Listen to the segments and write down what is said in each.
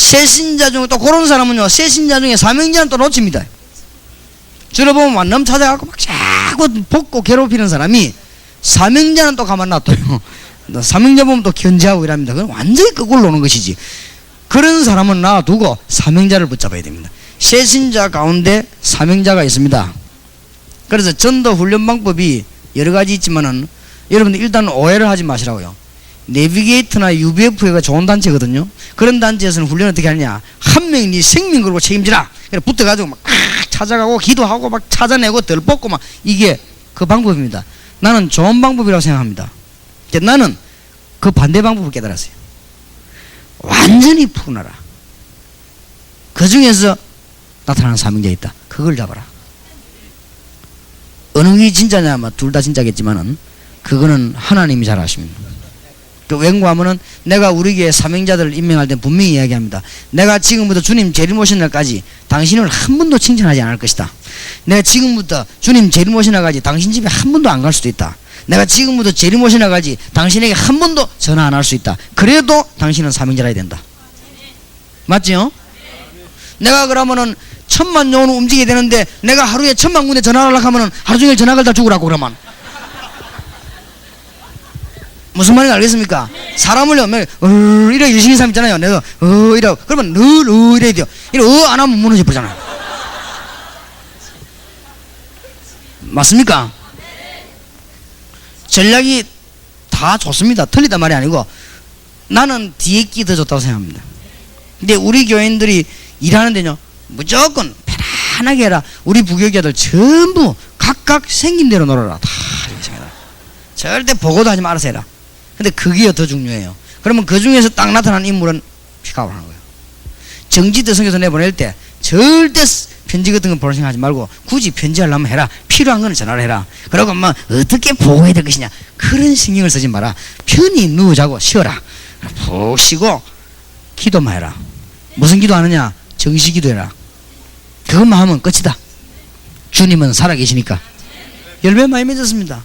새신자 중에 또 그런 사람은요, 새신자 중에 사명자는 또 놓칩니다. 들어보면 만남 찾아가고 막 자꾸 볶고 괴롭히는 사람이 사명자는 또 가만 놔둬요. 사명자 보면 또 견제하고 이랍니다. 그건 완전히 거꾸로 노는 것이지. 그런 사람은 놔두고 사명자를 붙잡아야 됩니다. 새신자 가운데 사명자가 있습니다. 그래서 전도 훈련 방법이 여러 가지 있지만은 여러분들 일단 오해를 하지 마시라고요. 내비게이터나 UBF가 좋은 단체거든요. 그런 단체에서는 훈련을 어떻게 하느냐, 한 명이 네 생명 걸고 책임지라. 그래 붙어가지고 막 찾아가고 기도하고 막 찾아내고 덜 뽑고 막, 이게 그 방법입니다. 나는 좋은 방법이라고 생각합니다. 나는 그 반대 방법을 깨달았어요. 완전히 푸나라. 그 중에서 나타나는 사명자 있다. 그걸 잡아라. 어느 게 진짜냐, 둘 다 진짜겠지만은 그거는 하나님이 잘 아십니다. 그 왠가하면은 내가 우리 교회 사명자들을 임명할 때 분명히 이야기합니다. 내가 지금부터 주님 재림 오신 날까지 당신을 한 번도 칭찬하지 않을 것이다. 내가 지금부터 주님 재림 오신 날까지 당신 집에 한 번도 안 갈 수도 있다. 내가 지금부터 재림 오신 날까지 당신에게 한 번도 전화 안 할 수 있다. 그래도 당신은 사명자라야 된다. 맞지요? 내가 그러면은 1000만 영혼을 움직이게 되는데 내가 하루에 1000만 군데 전화를 하려고 하면은 하루 종일 전화 걸다 죽으라고 그러면 무슨 말인지 알겠습니까? 사람을요, 이렇게 열심히 사람 있잖아요. 내가 이러고 그러면 늘 이래야 돼요. 이래 안 하면 무너져 버리잖아요. 맞습니까? 전략이 다 좋습니다. 틀리단 말이 아니고 나는 뒤에 끼 더 좋다고 생각합니다. 근데 우리 교인들이 일하는데요, 무조건 편안하게 해라. 우리 부교육자들 전부 각각 생긴 대로 놀아라. 다 절대 보고도 하지 말아서 해라. 근데 그게 더 중요해요. 그러면 그 중에서 딱 나타나는 인물은 픽업을 하는 거예요. 정지대 성에서 내보낼 때 절대 편지 같은 건 보는 생각하지 말고 굳이 편지하려면 해라. 필요한 거는 전화를 해라. 그러고 뭐 어떻게 보고해야 될 것이냐, 그런 신경을 쓰지 마라. 편히 누우자고 쉬어라. 푹 쉬고 기도만 해라. 무슨 기도 하느냐? 정시 기도해라. 그것만 하면 끝이다. 주님은 살아계시니까. 열매 많이 맺었습니다.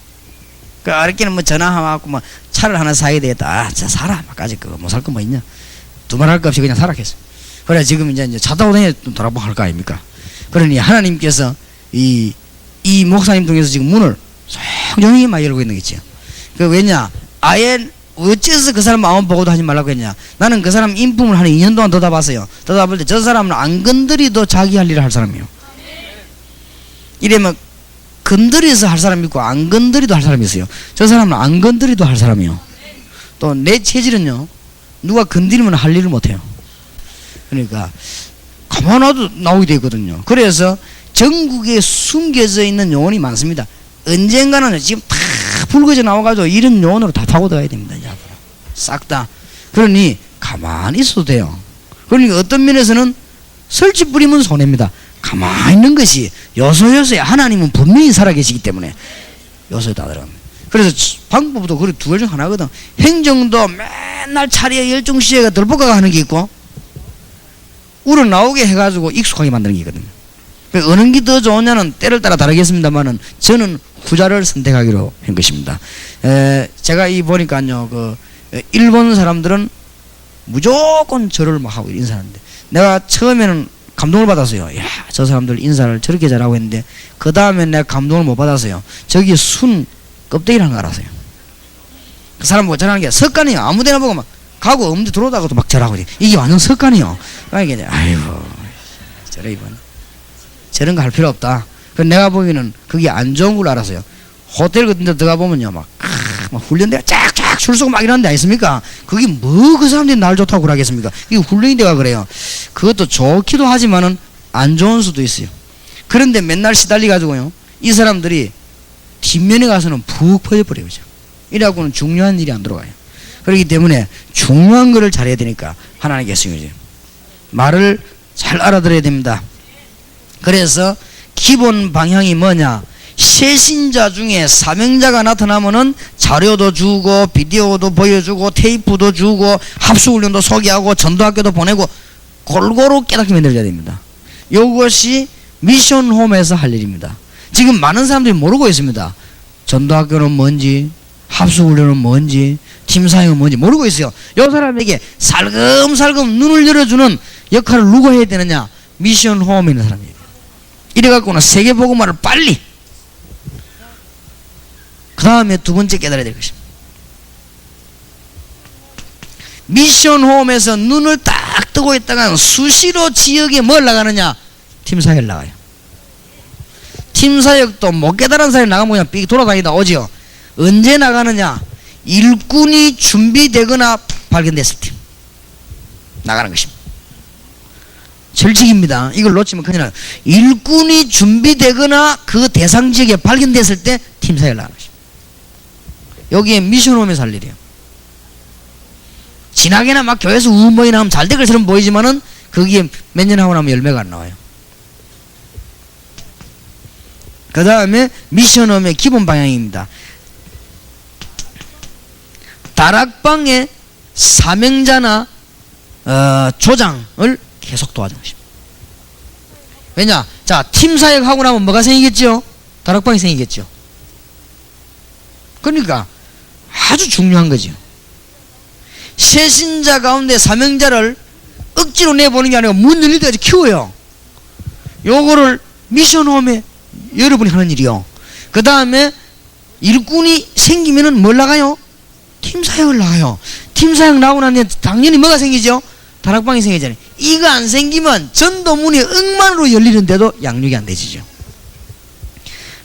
그 아랫기는 뭐 전화하고 뭐 차를 하나 사야 되겠다. 진짜 사라. 막까지 그거 못 살 거 뭐 있냐? 두말할 것 없이 그냥 살았겠어. 그래 지금 이제 차 타고 다니는 돌아보고 할 거 아닙니까? 그러니 하나님께서 이 목사님 통해서 지금 문을 조용히 막 열고 있는 거죠. 그 왜냐? 아예 어째서 그 사람 마음 보고도 하지 말라고 했냐? 나는 그 사람 인품을 한 2년 동안 더 봐서요. 더 볼 때 저 사람은 안 건드리도 자기 할 일을 할 사람이에요. 이러면 건드려서 할 사람이 있고 안 건드리도 할 사람이 있어요. 저 사람은 안 건드리도 할 사람이에요. 또 내 체질은요, 누가 건드리면 할 일을 못해요. 그러니까 가만히 나오게 되거든요. 그래서 전국에 숨겨져 있는 요원이 많습니다. 언젠가는 지금 다 불거져 나와가지고 이런 요원으로 다 파고 들어가야 됩니다. 이제 앞으로 싹 다. 그러니 가만히 있어도 돼요. 그러니까 어떤 면에서는 설치 뿌리면 손해입니다. 가만히 있는 것이 요소요소에 하나님은 분명히 살아계시기 때문에 요소에 다 들어갑니다. 그래서 방법도 그래 두 가지 중 하나거든. 행정도 맨날 차례 열중시에가 덜볶아가 하는 게 있고 우러나오게 해가지고 익숙하게 만드는 게 있거든요. 어느 게 더 좋으냐는 때를 따라 다르겠습니다만은 저는 후자를 선택하기로 한 것입니다. 제가 보니까요, 일본 사람들은 무조건 절을 막 하고 인사하는데 내가 처음에는 감동을 받았어요. 야, 저 사람들 인사를 저렇게 잘하고 했는데 그 다음에 내가 감동을 못 받았어요. 저기 순 껍데기라는 거 알았어요. 그 사람 뭐 잘하는 게 석간이요. 아무데나 보고 막 가고 없는데 들어오다가도 막 절하고 이게 완전 석간이요. 그러니까 아이고 저래 이번 저런 거 할 필요 없다. 그래서 내가 보기에는 그게 안 좋은 걸 알았어요. 호텔 같은 데 들어가 보면요 막 훈련대가 쫙쫙 줄 서고 막 이러는 데 아니습니까? 그게 뭐 그 사람들이 날 좋다고 그러겠습니까? 이게 훈련대가 그래요. 그것도 좋기도 하지만은 안 좋은 수도 있어요. 그런데 맨날 시달리 가지고요 이 사람들이 뒷면에 가서는 푹 퍼져버려요. 이래갖고는 중요한 일이 안 들어가요. 그렇기 때문에 중요한 거를 잘해야 되니까 하나님께서 말을 잘 알아들어야 됩니다. 그래서 기본 방향이 뭐냐? 새신자 중에 사명자가 나타나면은 자료도 주고 비디오도 보여주고 테이프도 주고 합수훈련도 소개하고 전도학교도 보내고 골고루 깨닫게 만들어야 됩니다. 이것이 미션홈에서 할 일입니다. 지금 많은 사람들이 모르고 있습니다. 전도학교는 뭔지, 합수훈련은 뭔지, 팀 사역은 뭔지 모르고 있어요. 이 사람에게 살금살금 눈을 열어주는 역할을 누가 해야 되느냐? 미션 홈에 있는 사람이에요. 이래갖고는 세계복음화를 빨리, 그 다음에 두 번째 깨달아야 될 것입니다. 미션 홈에서 눈을 딱 뜨고 있다가 수시로 지역에 뭘 나가느냐? 팀 사역을 나가요. 팀 사역도 못 깨달은 사역 나가면 그냥 삑 돌아다니다 오지요. 언제 나가느냐? 일꾼이 준비되거나 발견됐을 때 나가는 것입니다. 철칙입니다. 이걸 놓치면 큰일 나요. 일꾼이 준비되거나 그 대상 지역에 발견됐을 때 팀 사역을 나가는 것입니다. 여기에 미션홈에서 할 일이에요. 진하게나 막 교회에서 우은보이 나오면 잘 될 것처럼 보이지만은 거기에 몇 년 하고 나면 열매가 안 나와요. 그 다음에 미션홈의 기본 방향입니다. 다락방의 사명자나 조장을 계속 도와주는 것입니다. 왜냐? 자, 팀 사역하고 나면 뭐가 생기겠죠? 다락방이 생기겠죠. 그러니까 아주 중요한 거죠. 새신자 가운데 사명자를 억지로 내보는 게 아니고 문 열릴 때까지 키워요. 요거를 미션홈에 여러분이 하는 일이요. 그 다음에 일꾼이 생기면은 뭘 나가요? 팀 사역을 나가요. 팀 사역 나오고 나면 당연히 뭐가 생기죠? 다락방이 생기잖아요. 이거 안 생기면 전도문이 억만으로 열리는데도 양육이 안 되지죠.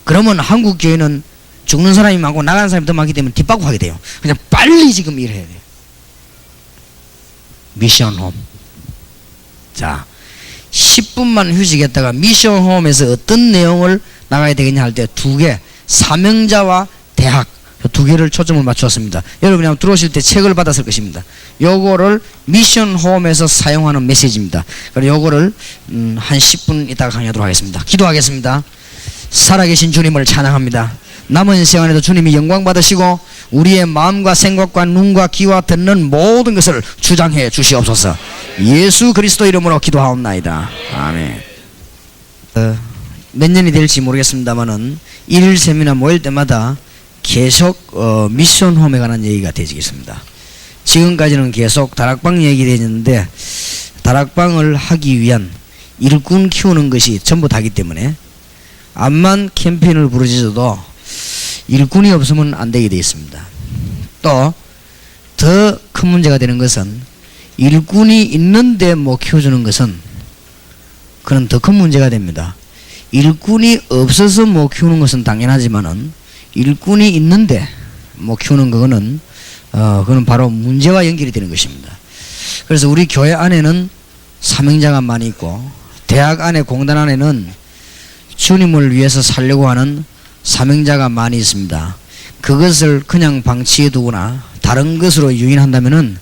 그러면 한국 교회는 죽는 사람이 많고 나가는 사람이 더 많기 때문에 뒷바꾸 하게 돼요. 그냥 빨리 지금 일해야 돼요. 미션홈. 자, 10분만 휴식했다가 미션홈에서 어떤 내용을 나가야 되겠냐 할 때 두 개, 사명자와 대학, 두 개를 초점을 맞추었습니다. 여러분이 한번 들어오실 때 책을 받았을 것입니다. 요거를 미션홈에서 사용하는 메시지입니다. 그래서 요거를 한 10분 있다가 강의하도록 하겠습니다. 기도하겠습니다. 살아계신 주님을 찬양합니다. 남은 시간에도 주님이 영광 받으시고 우리의 마음과 생각과 눈과 귀와 듣는 모든 것을 주장해 주시옵소서. 예수 그리스도 이름으로 기도하옵나이다. 아멘. 몇 년이 될지 모르겠습니다만은 일일 세미나 모일 때마다 계속 미션홈에 관한 얘기가 되겠습니다. 지금까지는 계속 다락방 얘기되었는데 다락방을 하기 위한 일꾼 키우는 것이 전부 다기 때문에 암만 캠페인을 부르짖어도 일꾼이 없으면 안 되게 되어 있습니다. 또 더 큰 문제가 되는 것은 일꾼이 있는데 못 키워주는 것은 그건 더 큰 문제가 됩니다. 일꾼이 없어서 못 키우는 것은 당연하지만은 일꾼이 있는데 못 키우는 그거는 그건 바로 문제와 연결이 되는 것입니다. 그래서 우리 교회 안에는 사명자가 많이 있고 대학 안에 공단 안에는 주님을 위해서 살려고 하는 사명자가 많이 있습니다. 그것을 그냥 방치해 두거나 다른 것으로 유인한다면은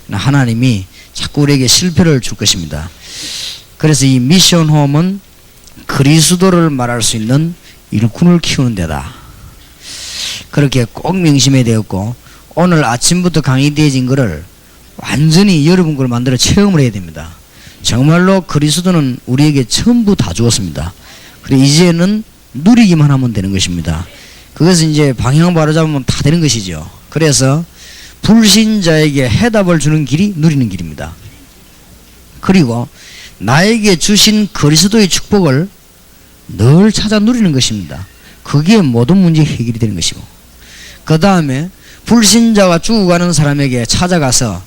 하나님이 자꾸 우리에게 실패를 줄 것입니다. 그래서 이 미션홈은 그리스도를 말할 수 있는 일꾼을 키우는 데다. 그렇게 꼭 명심해야 되었고 오늘 아침부터 강의되어진 것을 완전히 여러분 걸 만들어 체험을 해야 됩니다. 정말로 그리스도는 우리에게 전부 다 주었습니다. 그래 이제는 누리기만 하면 되는 것입니다. 그것은 이제 방향 바로 잡으면 다 되는 것이죠. 그래서 불신자에게 해답을 주는 길이 누리는 길입니다. 그리고 나에게 주신 그리스도의 축복을 늘 찾아 누리는 것입니다. 그게 모든 문제 해결이 되는 것이고 그 다음에 불신자가 죽어가는 사람에게 찾아가서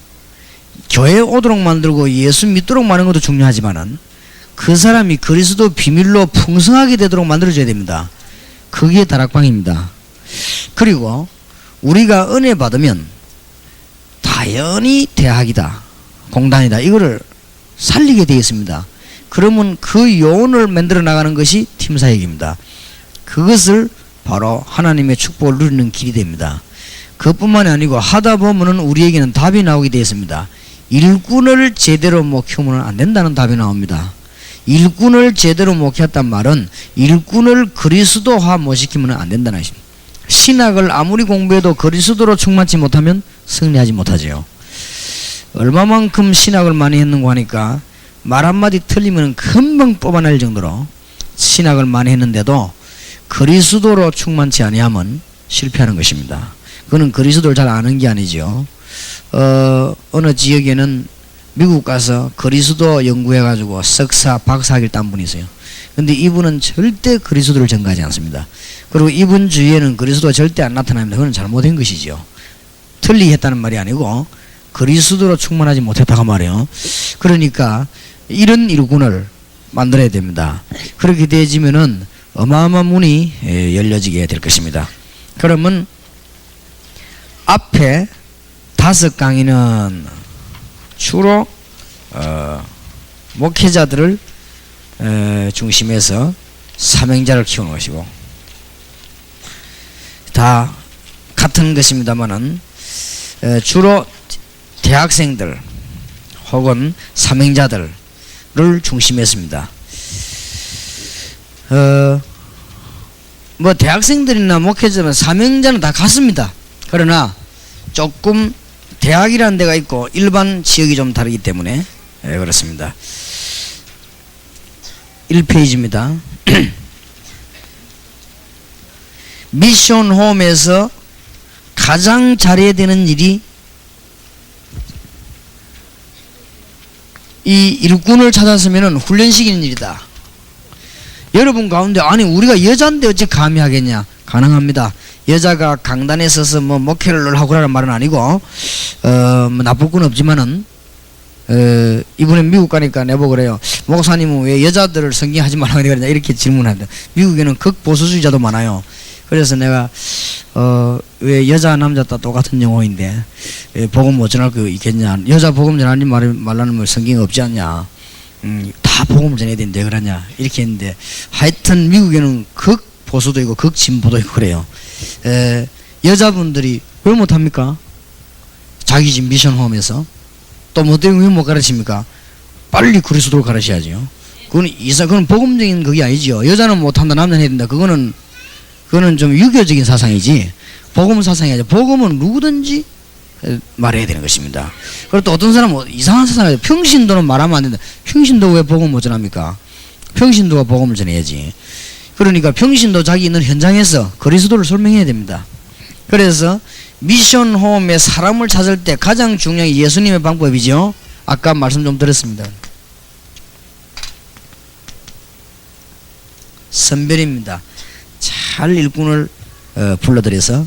교회에 오도록 만들고 예수 믿도록 하는 것도 중요하지만은 그 사람이 그리스도 비밀로 풍성하게 되도록 만들어줘야 됩니다. 그게 다락방입니다. 그리고 우리가 은혜 받으면 당연히 대학이다, 공단이다 이거를 살리게 되어 있습니다. 그러면 그 요원을 만들어 나가는 것이 팀사역입니다. 그것을 바로 하나님의 축복을 누리는 길이 됩니다. 그것뿐만이 아니고 하다 보면은 우리에게는 답이 나오게 되어 있습니다. 일꾼을 제대로 못 키우면 안 된다는 답이 나옵니다. 일꾼을 제대로 못 키웠단 말은 일꾼을 그리스도화 못 시키면 안 된다는 것입니다. 신학을 아무리 공부해도 그리스도로 충만치 못하면 승리하지 못하죠. 얼마만큼 신학을 많이 했는고 하니까 말 한마디 틀리면 금방 뽑아낼 정도로 신학을 많이 했는데도 그리스도로 충만치 아니하면 실패하는 것입니다. 그거는 그리스도를 잘 아는 게 아니죠. 어느 지역에는 미국 가서 그리스도 연구해가지고 석사, 박사학위를 딴 분이 있어요. 근데 이분은 절대 그리스도를 전가하지 않습니다. 그리고 이분 주위에는 그리스도가 절대 안 나타납니다. 그건 잘못된 것이죠. 틀리 했다는 말이 아니고 그리스도로 충만하지 못했다고 말이에요. 그러니까 이런 일꾼을 만들어야 됩니다. 그렇게 되어지면은 어마어마한 문이 열려지게 될 것입니다. 그러면 앞에 5강의는 주로 목회자들을 중심해서 사명자를 키우는 것이고, 다 같은 것입니다만은 주로 대학생들 혹은 사명자들을 중심했습니다. 뭐 대학생들이나 목회자는 사명자는 다 같습니다. 그러나 조금 대학이라는 데가 있고 일반 지역이 좀 다르기 때문에 그렇습니다. 1페이지입니다. 미션 홈에서 가장 잘해야 되는 일이 이 일꾼을 찾았으면 훈련시키는 일이다. 여러분 가운데 아니 우리가 여자인데 어찌 감히 하겠냐? 가능합니다. 여자가 강단에 서서 뭐 목회를 하고 라는 말은 아니고 뭐 나쁠 건 없지만은 이번에 미국 가니까 내보고 그래요. 목사님은 왜 여자들을 성경하지 말라고 그러냐 이렇게 질문합니다. 미국에는 극보수주의자도 많아요. 그래서 내가 왜 여자 남자 다 똑같은 영어인데 복음 어쩌날 거 있겠냐? 여자 복음 전하지 말라는 말 성경에 없지 않냐? 다 복음을 전해야 된대 그러냐? 이렇게 했는데 하여튼 미국에는 극보수도 있고 극진보도 있고 그래요. 여자분들이 왜 못합니까? 자기 집 미션홈에서 또 뭐 때문에 왜 못 가르칩니까? 빨리 그리스도를 가르쳐야죠. 그건 복음적인 그게 아니죠. 여자는 못한다 남자는 해야 된다. 그거는 좀 유교적인 사상이지 복음 사상이 아니죠. 복음은 누구든지 말해야 되는 것입니다. 그리고 또 어떤 사람은 이상한 사상이죠. 평신도는 말하면 안 된다. 평신도 왜 복음을 못 전합니까? 평신도가 복음을 전해야지. 그러니까 평신도 자기 있는 현장에서 그리스도를 설명해야 됩니다. 그래서 미션 홈에 사람을 찾을 때 가장 중요한 게 예수님의 방법이죠. 아까 말씀 좀 드렸습니다. 선별입니다. 잘 일꾼을 불러들여서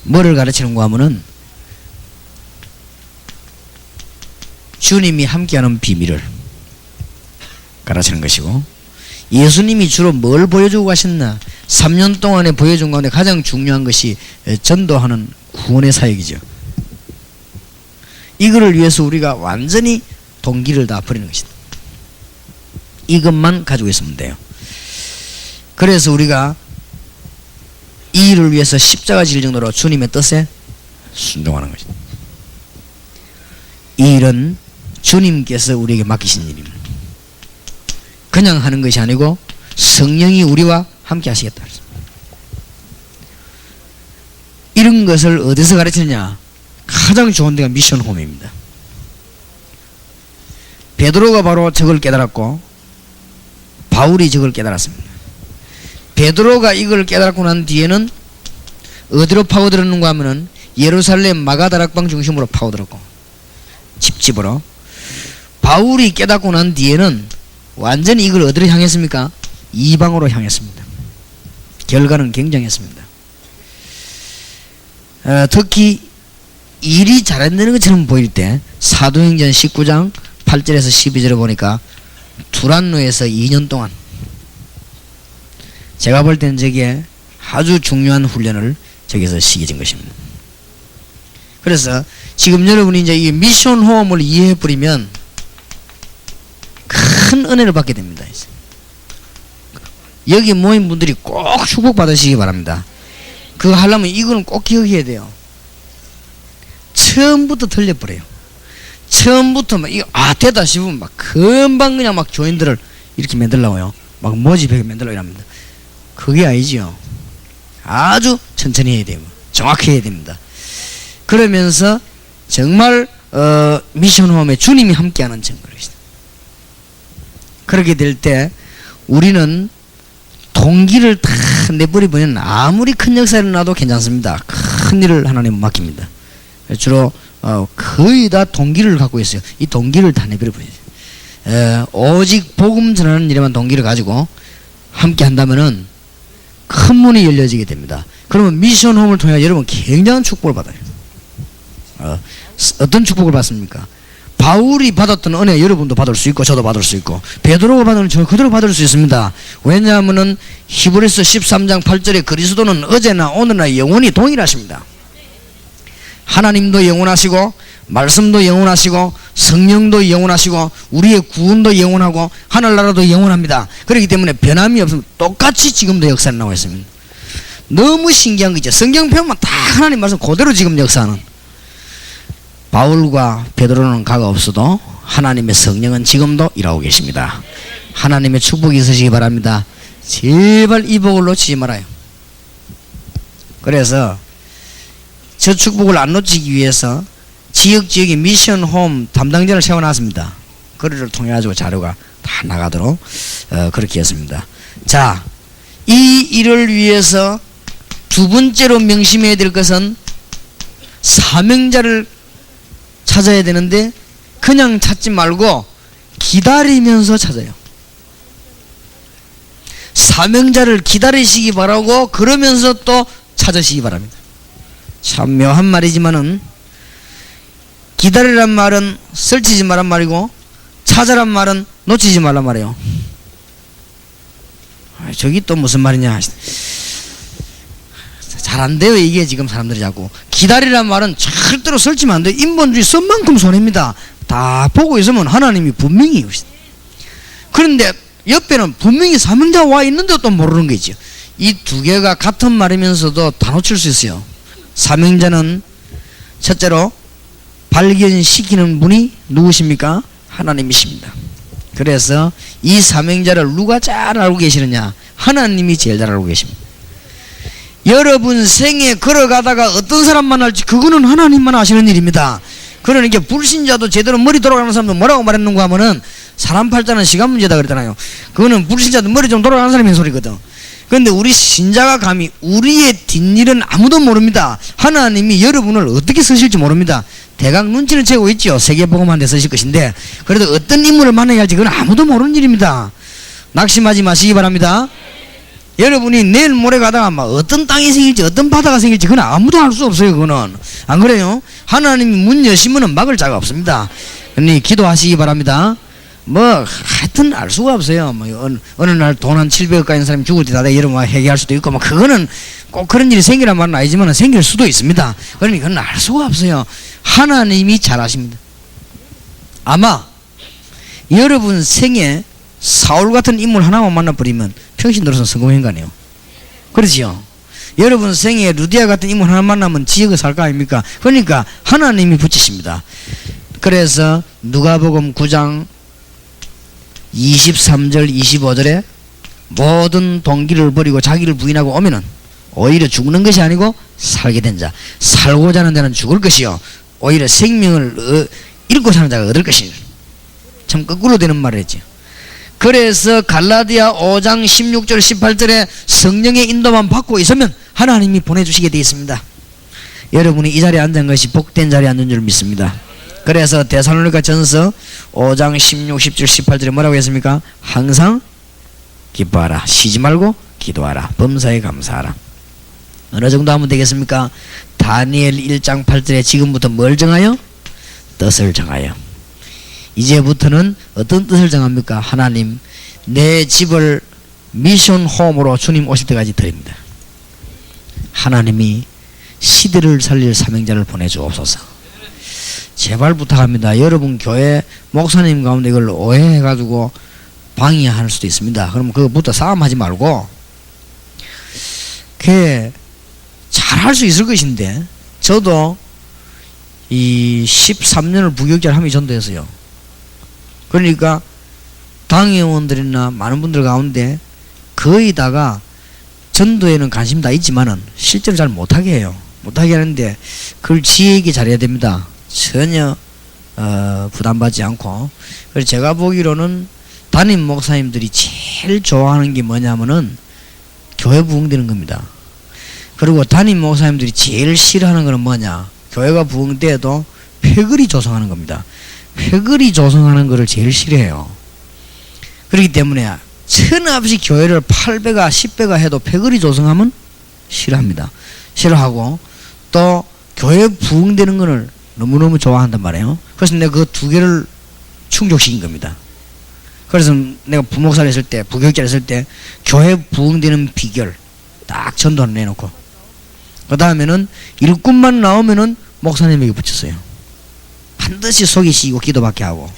뭐를 가르치는가 하면은 주님이 함께하는 비밀을 가르치는 것이고, 예수님이 주로 뭘 보여주고 가셨나? 3년 동안에 보여준 가운데 가장 중요한 것이 전도하는 구원의 사역이죠. 이거를 위해서 우리가 완전히 동기를 다 버리는 것이다. 이것만 가지고 있으면 돼요. 그래서 우리가 이 일을 위해서 십자가 질 정도로 주님의 뜻에 순종하는 것이다. 이 일은 주님께서 우리에게 맡기신 일입니다. 그냥 하는 것이 아니고 성령이 우리와 함께 하시겠다. 이런 것을 어디서 가르치느냐? 가장 좋은 데가 미션 홈입니다. 베드로가 바로 저걸 깨달았고 바울이 저걸 깨달았습니다. 베드로가 이걸 깨달았고 난 뒤에는 어디로 파고들었는가 하면은 예루살렘 마가다락방 중심으로 파고들었고 집집으로. 바울이 깨닫고 난 뒤에는 완전히 이걸 어디로 향했습니까? 이방으로 향했습니다. 결과는 굉장했습니다. 특히 일이 잘 안 되는 것처럼 보일 때 사도행전 19장 8절에서 12절을 보니까 두란노에서 2년 동안 제가 볼 때는 저게 아주 중요한 훈련을 저기서 시켜진 것입니다. 그래서 지금 여러분이 이제 이 미션 호흡을 이해해 버리면 큰 은혜를 받게 됩니다. 여기 모인 분들이 꼭 축복 받으시기 바랍니다. 그거 하려면 이거는 꼭 기억해야 돼요. 처음부터 틀려버려요. 처음부터 막 이거 됐다 싶으면 막 금방 그냥 막 교인들을 이렇게 만들려고요. 막 모집하게 만들려고 이랍니다. 그게 아니지요. 아주 천천히 해야 되고 정확히 해야 됩니다. 그러면서 정말 미션홈에 주님이 함께하는 증거입니다. 그렇게 될 때 우리는 동기를 다 내버리 보면 아무리 큰 역사를 일어나도 괜찮습니다. 큰 일을 하나님은 맡깁니다. 주로 거의 다 동기를 갖고 있어요. 이 동기를 다 내버려 버려요. 오직 복음 전하는 일에만 동기를 가지고 함께 한다면은 큰 문이 열려지게 됩니다. 그러면 미션 홈을 통해 여러분 굉장한 축복을 받아요. 어떤 축복을 받습니까? 바울이 받았던 은혜 여러분도 받을 수 있고 저도 받을 수 있고 베드로가 받은 저 그대로 받을 수 있습니다. 왜냐하면은 히브리서 13장 8절에 그리스도는 어제나 오늘나 영원히 동일하십니다. 하나님도 영원하시고 말씀도 영원하시고 성령도 영원하시고 우리의 구원도 영원하고 하늘나라도 영원합니다. 그렇기 때문에 변함이 없으면 똑같이 지금도 역사에 나와 있습니다. 너무 신기한 거죠. 성경 표현만 다 하나님 말씀 그대로 지금 역사하는. 바울과 베드로는 가가 없어도 하나님의 성령은 지금도 일하고 계십니다. 하나님의 축복이 있으시기 바랍니다. 제발 이 복을 놓치지 말아요. 그래서 저 축복을 안 놓치기 위해서 지역에 미션 홈 담당자를 세워놨습니다. 그를 통해 가지고 자료가 다 나가도록 그렇게 했습니다. 자, 이 일을 위해서 두 번째로 명심해야 될 것은 사명자를 찾아야 되는데 그냥 찾지 말고 기다리면서 찾아요. 사명자를 기다리시기 바라고 그러면서 또 찾으시기 바랍니다. 참 묘한 말이지만은 기다리란 말은 설치지 말란 말이고 찾아란 말은 놓치지 말란 말이에요. 저기 또 무슨 말이냐. 잘 안 돼요. 이게 지금 사람들이 자꾸 기다리란 말은 절대로 설치면 안 돼요. 인본주의 쓴 만큼 손해입니다. 다 보고 있으면 하나님이 분명히 그런데 옆에는 분명히 사명자가 와 있는데도 또 모르는 게 있죠. 이 두 개가 같은 말이면서도 다 놓칠 수 있어요. 사명자는 첫째로 발견시키는 분이 누구십니까? 하나님이십니다. 그래서 이 사명자를 누가 잘 알고 계시느냐? 하나님이 제일 잘 알고 계십니다. 여러분 생에 걸어가다가 어떤 사람 만날지 그거는 하나님만 아시는 일입니다. 그러니까 불신자도 제대로 머리 돌아가는 사람도 뭐라고 말했는가 하면은 사람 팔자는 시간 문제다 그랬잖아요. 그거는 불신자도 머리 좀 돌아가는 사람의 소리거든. 그런데 우리 신자가 감히 우리의 뒷일은 아무도 모릅니다. 하나님이 여러분을 어떻게 쓰실지 모릅니다. 대강 눈치는 채고 있죠. 세계복음한 데 쓰실 것인데 그래도 어떤 인물을 만나야 할지 그건 아무도 모르는 일입니다. 낙심하지 마시기 바랍니다. 여러분이 내일 모레 가다가 막 어떤 땅이 생길지 어떤 바다가 생길지 그건 아무도 알 수 없어요. 그거는 안 그래요? 하나님이 문 여시면은 막을 자가 없습니다. 그러니 기도하시기 바랍니다. 뭐 하여튼 알 수가 없어요. 뭐 어느 날 돈 한 700억 가진 사람이 죽을 때 다들 이런 거 회개할 수도 있고 뭐 그거는 꼭 그런 일이 생기란 말은 아니지만 생길 수도 있습니다. 그러니까 그건 알 수가 없어요. 하나님이 잘 아십니다. 아마 여러분 생에 사울 같은 인물 하나만 만나버리면 평신 들어서 성공한 거 아니에요. 그렇지요. 여러분 생에 루디아 같은 인물 하나 만나면 지역에 살 거 아닙니까? 그러니까 하나님이 붙이십니다. 그래서 누가복음 9장 23절 25절에 모든 동기를 버리고 자기를 부인하고 오면은 오히려 죽는 것이 아니고 살게 된 자, 살고자 하는 자는 죽을 것이요 오히려 생명을 잃고 사는 자가 얻을 것이요. 참 거꾸로 되는 말을 했죠. 그래서 갈라디아 5장 16절 18절에 성령의 인도만 받고 있으면 하나님이 보내주시게 되어 있습니다. 여러분이 이 자리에 앉은 것이 복된 자리에 앉은 줄 믿습니다. 그래서 데살로니가 전서 5장 16, 17, 18절에 뭐라고 했습니까? 항상 기뻐하라. 쉬지 말고 기도하라. 범사에 감사하라. 어느 정도 하면 되겠습니까? 다니엘 1장 8절에 지금부터 뭘 정하여? 뜻을 정하여. 이제부터는 어떤 뜻을 정합니까? 하나님, 내 집을 미션 홈으로 주님 오실 때까지 드립니다. 하나님이 시대를 살릴 사명자를 보내주옵소서. 제발 부탁합니다. 여러분 교회 목사님 가운데 이걸 오해해가지고 방해할 수도 있습니다. 그러면 그거부터 싸움하지 말고 그게 잘할 수 있을 것인데 저도 이 13년을 부교육자를 하며 전도했어요. 그러니까 당회원들이나 많은 분들 가운데 거의 다가 전도에는 관심 다 있지만은 실제로 잘 못하게 해요. 못하게 하는데 그걸 지혜있게 잘해야 됩니다. 전혀 부담받지 않고. 그래서 제가 보기로는 담임 목사님들이 제일 좋아하는 게 뭐냐면은 교회 부흥되는 겁니다. 그리고 담임 목사님들이 제일 싫어하는 거는 뭐냐? 교회가 부흥돼도 패거리 조성하는 겁니다. 패거리 조성하는 거를 제일 싫어해요. 그렇기 때문에 천없이 교회를 8배가 10배가 해도 패거리 조성하면 싫어합니다. 싫어하고 또 교회 부흥되는 거를 너무너무 좋아한단 말이에요. 그래서 내가 그 두 개를 충족시킨 겁니다. 그래서 내가 부목사를 했을 때, 부교육자를 했을 때 교회 부흥되는 비결 딱 전도를 내놓고, 그 다음에는 일꾼만 나오면은 목사님에게 붙였어요. 반드시 속이 시고 기도받게 하고.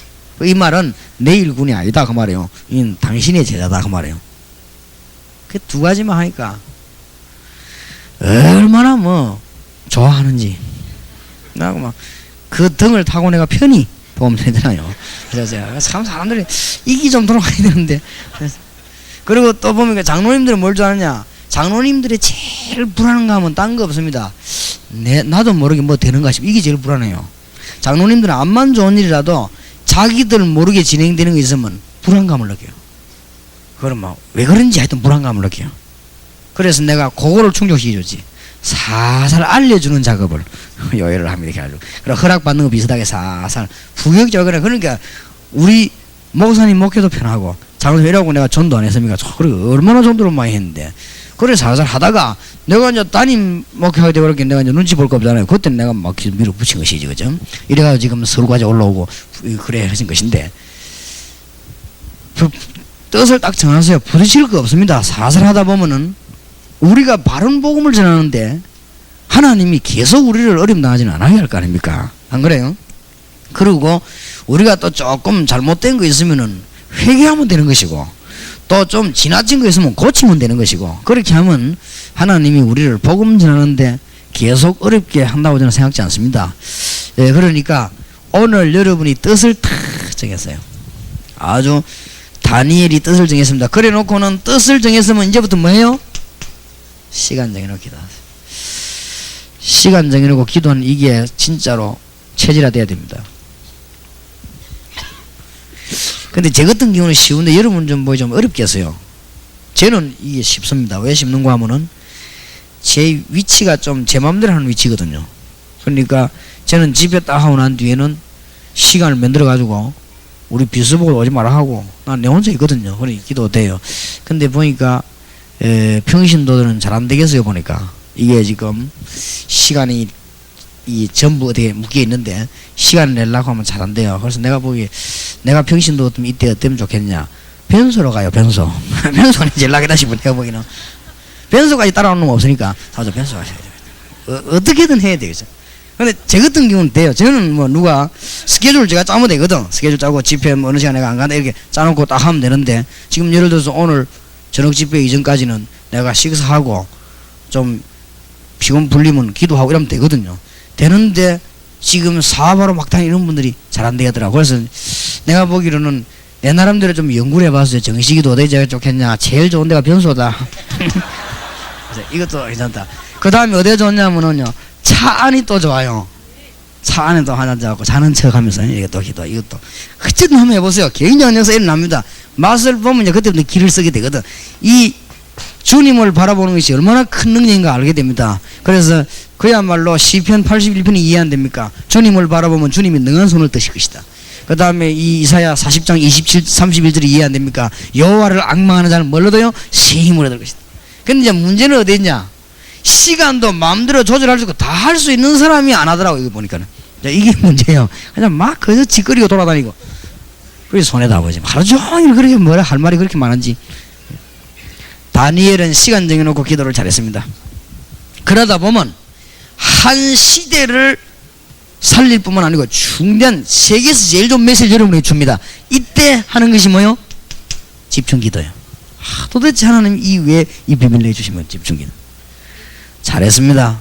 이 말은 내 일꾼이 아니다 그 말이에요. 이는 당신의 제자다 그 말이에요. 그 두 가지만 하니까 얼마나 뭐 좋아하는지. 나고 막 그 등을 타고 내가 편히 보면 되잖아요. 그래서 참 사람들이 이기 좀 돌아가야 되는데. 그리고 또 보면 장로님들은 뭘 좋아하느냐? 장로님들이 제일 불안한 거 하면 딴 거 없습니다. 나도 모르게 뭐 되는가 싶어. 이게 제일 불안해요. 장로님들은 암만 좋은 일이라도 자기들 모르게 진행되는 게 있으면 불안감을 느껴요. 그러면 왜 그런지 하여튼 불안감을 느껴요. 그래서 내가 그거를 충족시켜주지. 살살 알려주는 작업을 요해를 합니다. 이렇게 해가지고. 그럼 허락받는 거 비슷하게 살살 부격적으로. 그러니까 우리 목사님 목회도 편하고 장로님 이라고 내가 전도 안 했습니까? 그래 얼마나 전도를 많이 했는데. 그래 살살 하다가 내가 이제 담임 목회하게 되고 그렇게 내가 이제 눈치 볼 거 없잖아요. 그때 내가 막 밀어붙인 것이지, 그죠? 이래가지고 지금 서울까지 올라오고 그래 하신 것인데, 뜻을 딱 정하세요. 부딪힐 거 없습니다. 살살 하다 보면은 우리가 바른 복음을 전하는데 하나님이 계속 우리를 어려움 당하지는 않아야 할 거 아닙니까? 안 그래요? 그리고 우리가 또 조금 잘못된 거 있으면은 회개하면 되는 것이고, 또 좀 지나친 거 있으면 고치면 되는 것이고, 그렇게 하면 하나님이 우리를 복음 전하는데 계속 어렵게 한다고 저는 생각지 않습니다. 예, 그러니까 오늘 여러분이 뜻을 탁 정했어요. 아주 다니엘이 뜻을 정했습니다. 그래 놓고는 뜻을 정했으면 이제부터 뭐예요? 시간 정해놓고 기도하세요. 시간 정해놓고 기도하는 이게 진짜로 체질화돼야 됩니다. 근데 제 같은 경우는 쉬운데 여러분 좀 뭐 좀 어렵겠어요. 저는 이게 쉽습니다. 왜 쉽는가 하면은 제 위치가 좀 제 마음대로 하는 위치거든요. 그러니까 저는 집에 딱 하고 난 뒤에는 시간을 만들어 가지고 우리 비서복을 오지 마라 하고 난 내 혼자 있거든요. 그러니 기도 돼요. 근데 보니까 평신도들은 잘 안 되겠어요. 보니까 이게 지금 시간이 이 전부 어떻게 묶여 있는데 시간을 내려고 하면 잘 안 돼요. 그래서 내가 보기에 내가 평신도 이때 어때면 좋겠냐? 변소로 가요. 변소. 변소는 제일 나겠다 싶어. 내가 보기에는 변소까지 따라오는 놈 없으니까 사실 변소 가셔야 돼요. 어떻게든 해야 되겠죠. 근데 제 같은 경우는 돼요. 저는 뭐 누가 스케줄 제가 짜면 되거든. 스케줄 짜고 집회 뭐 어느 시간 내가 안 간다 이렇게 짜놓고 딱 하면 되는데, 지금 예를 들어서 오늘 저녁 집회 이전까지는 내가 식사하고 좀 피곤 풀리면 기도하고 이러면 되거든요. 되는데 지금 사업하러 막 다니는 이런 분들이 잘 안 되겠더라고. 그래서 내가 보기로는 내 나름대로 좀 연구를 해봤어요. 정식이도 어디가 좋겠냐? 제일 좋은 데가 변소다. 이것도 괜찮다. 그 다음에 어디가 좋냐면은요, 차 안이 또 좋아요. 차 안에 또 하나 자고 자는 척 하면서 이것도 기도, 이것도. 어쨌든 한번 해보세요. 굉장한 역사 일어납니다. 맛을 보면 이제 그때부터 길을 쓰게 되거든. 이 주님을 바라보는 것이 얼마나 큰 능력인가 알게 됩니다. 그래서 그야말로 시편 81편이 이해 안 됩니까? 주님을 바라보면 주님이 능한 손을 뜨실 것이다. 그 다음에 이 이사야 40장 27, 31절이 이해 안 됩니까? 여호와를 악망하는 자는 뭘로 얻어요? 새 힘을 얻을 것이다. 근데 이제 문제는 어디 있냐? 시간도 마음대로 조절할 수 있고 다 할 수 있는 사람이 안 하더라고. 이거 보니까는 이게 문제예요. 그냥 막 그저 짓거리고 돌아다니고, 그래서 손에다 보지 하루 종일 그렇게 뭐라 할 말이 그렇게 많은지. 다니엘은 시간 정해놓고 기도를 잘했습니다. 그러다 보면 한 시대를 살릴 뿐만 아니고 중대한 세계에서 제일 좋은 메시지를 여러분에게 줍니다. 이때 하는 것이 뭐요? 집중기도예요. 도대체 하나님 왜 이 비밀을 내주시면 집중기도. 잘했습니다.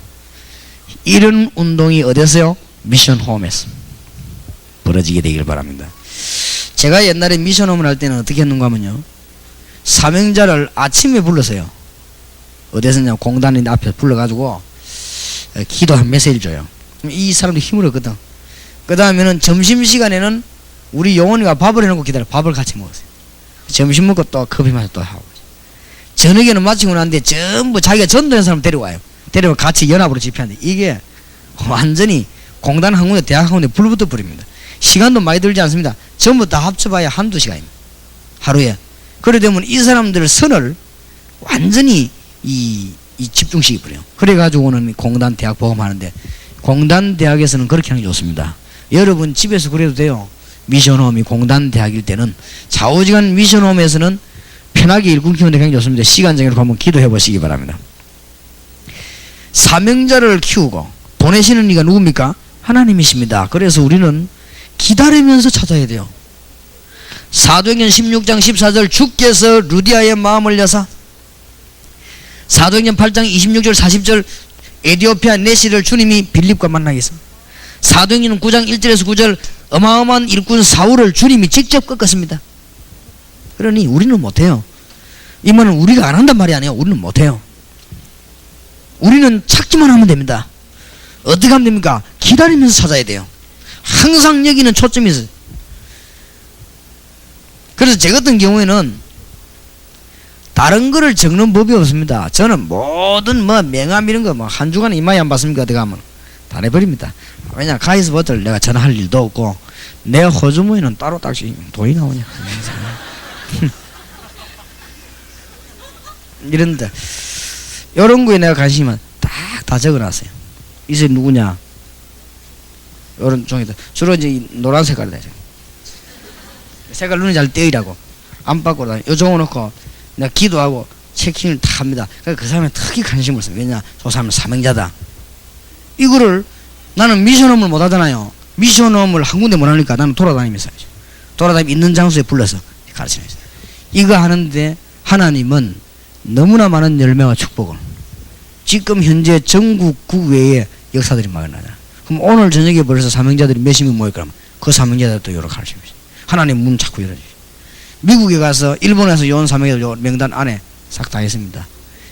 이런 운동이 어디서요? 미션 홈에서 벌어지게 되길 바랍니다. 제가 옛날에 미션 홈을 할 때는 어떻게 했는가 하면요, 사명자를 아침에 불러서요, 어디서냐, 공단 앞에 불러가지고 기도한 메시지를 줘요. 이 사람도 힘을 얻거든. 그 다음에는 점심시간에는 우리 영원이가 밥을 해놓고 기다려. 밥을 같이 먹었어요. 점심 먹고 또 커피 마셔 또 하고. 저녁에는 마치고 나는데 전부 자기가 전도한 사람 데려와요. 데려와 같이 연합으로 집회하는데 이게 완전히 공단 한 군데 대학 한 군데 불붙어 버립니다. 시간도 많이 들지 않습니다. 전부 다 합쳐봐야 한두 시간입니다. 하루에. 그래 되면 이 사람들 선을 완전히 이 집중시켜 버려요. 그래가지고는 공단 대학 보험하는데 공단 대학에서는 그렇게 하는 게 좋습니다. 여러분 집에서 그래도 돼요. 미션홈이 공단 대학일 때는 좌우지간 미션홈에서는 편하게 일꾼 키우는데 굉장히 좋습니다. 시간 정해놓고 한번 기도해 보시기 바랍니다. 사명자를 키우고 보내시는 이가 누굽니까? 하나님이십니다. 그래서 우리는 기다리면서 찾아야 돼요. 사도행전 16장 14절 주께서 루디아의 마음을 여사, 사도행전 8장 26절 40절 에디오피아 네시를 주님이 빌립과 만나게 했습니다. 사도행전 9장 1절에서 9절 어마어마한 일꾼 사울을 주님이 직접 꺾었습니다. 그러니 우리는 못해요. 이 말은 우리가 안 한단 말이 아니에요. 우리는 못해요. 우리는 찾기만 하면 됩니다. 어떻게 하면 됩니까? 기다리면서 찾아야 돼요. 항상 여기는 초점이 있어요. 그래서 제 같은 경우에는 다른 거를 적는 법이 없습니다. 저는 모든 뭐 명함 이런 거 뭐 한 주간에 이마에 안 받습니까? 어떻게 하면 다 내버립니다. 왜냐 가이스버들 내가 전화할 일도 없고 내 호주머니는 따로 딱지 돈이 나오냐 이런데 이런 거에 내가 관심은 딱 다 적어놨어요. 이제 누구냐 이런 종이들 주로 이제 노란 색깔을 내죠. 색깔 눈이 잘 떼이라고 안 받고 다니 요 적어놓고 내가 기도하고 체킹을 다 합니다. 그러니까 그 사람에 특히 관심을 써요. 왜냐 저 사람은 사명자다. 이거를 나는 미션홈을 못 하잖아요. 미션홈을 한 군데 못 하니까 나는 돌아다니면서 있는 장소에 불러서 가르치는 거예요. 이거 하는데 하나님은 너무나 많은 열매와 축복을 지금 현재 전국 국외에 역사들이 많이 나잖아요. 그럼 오늘 저녁에 벌써 사명자들이 몇십 명 모일 거라면 그 사명자들도 여러 가르치는 거예요. 하나님 문 자꾸 열어주세요. 미국에 가서 일본에서 요원 사명자들 명단 안에 싹 다 했습니다.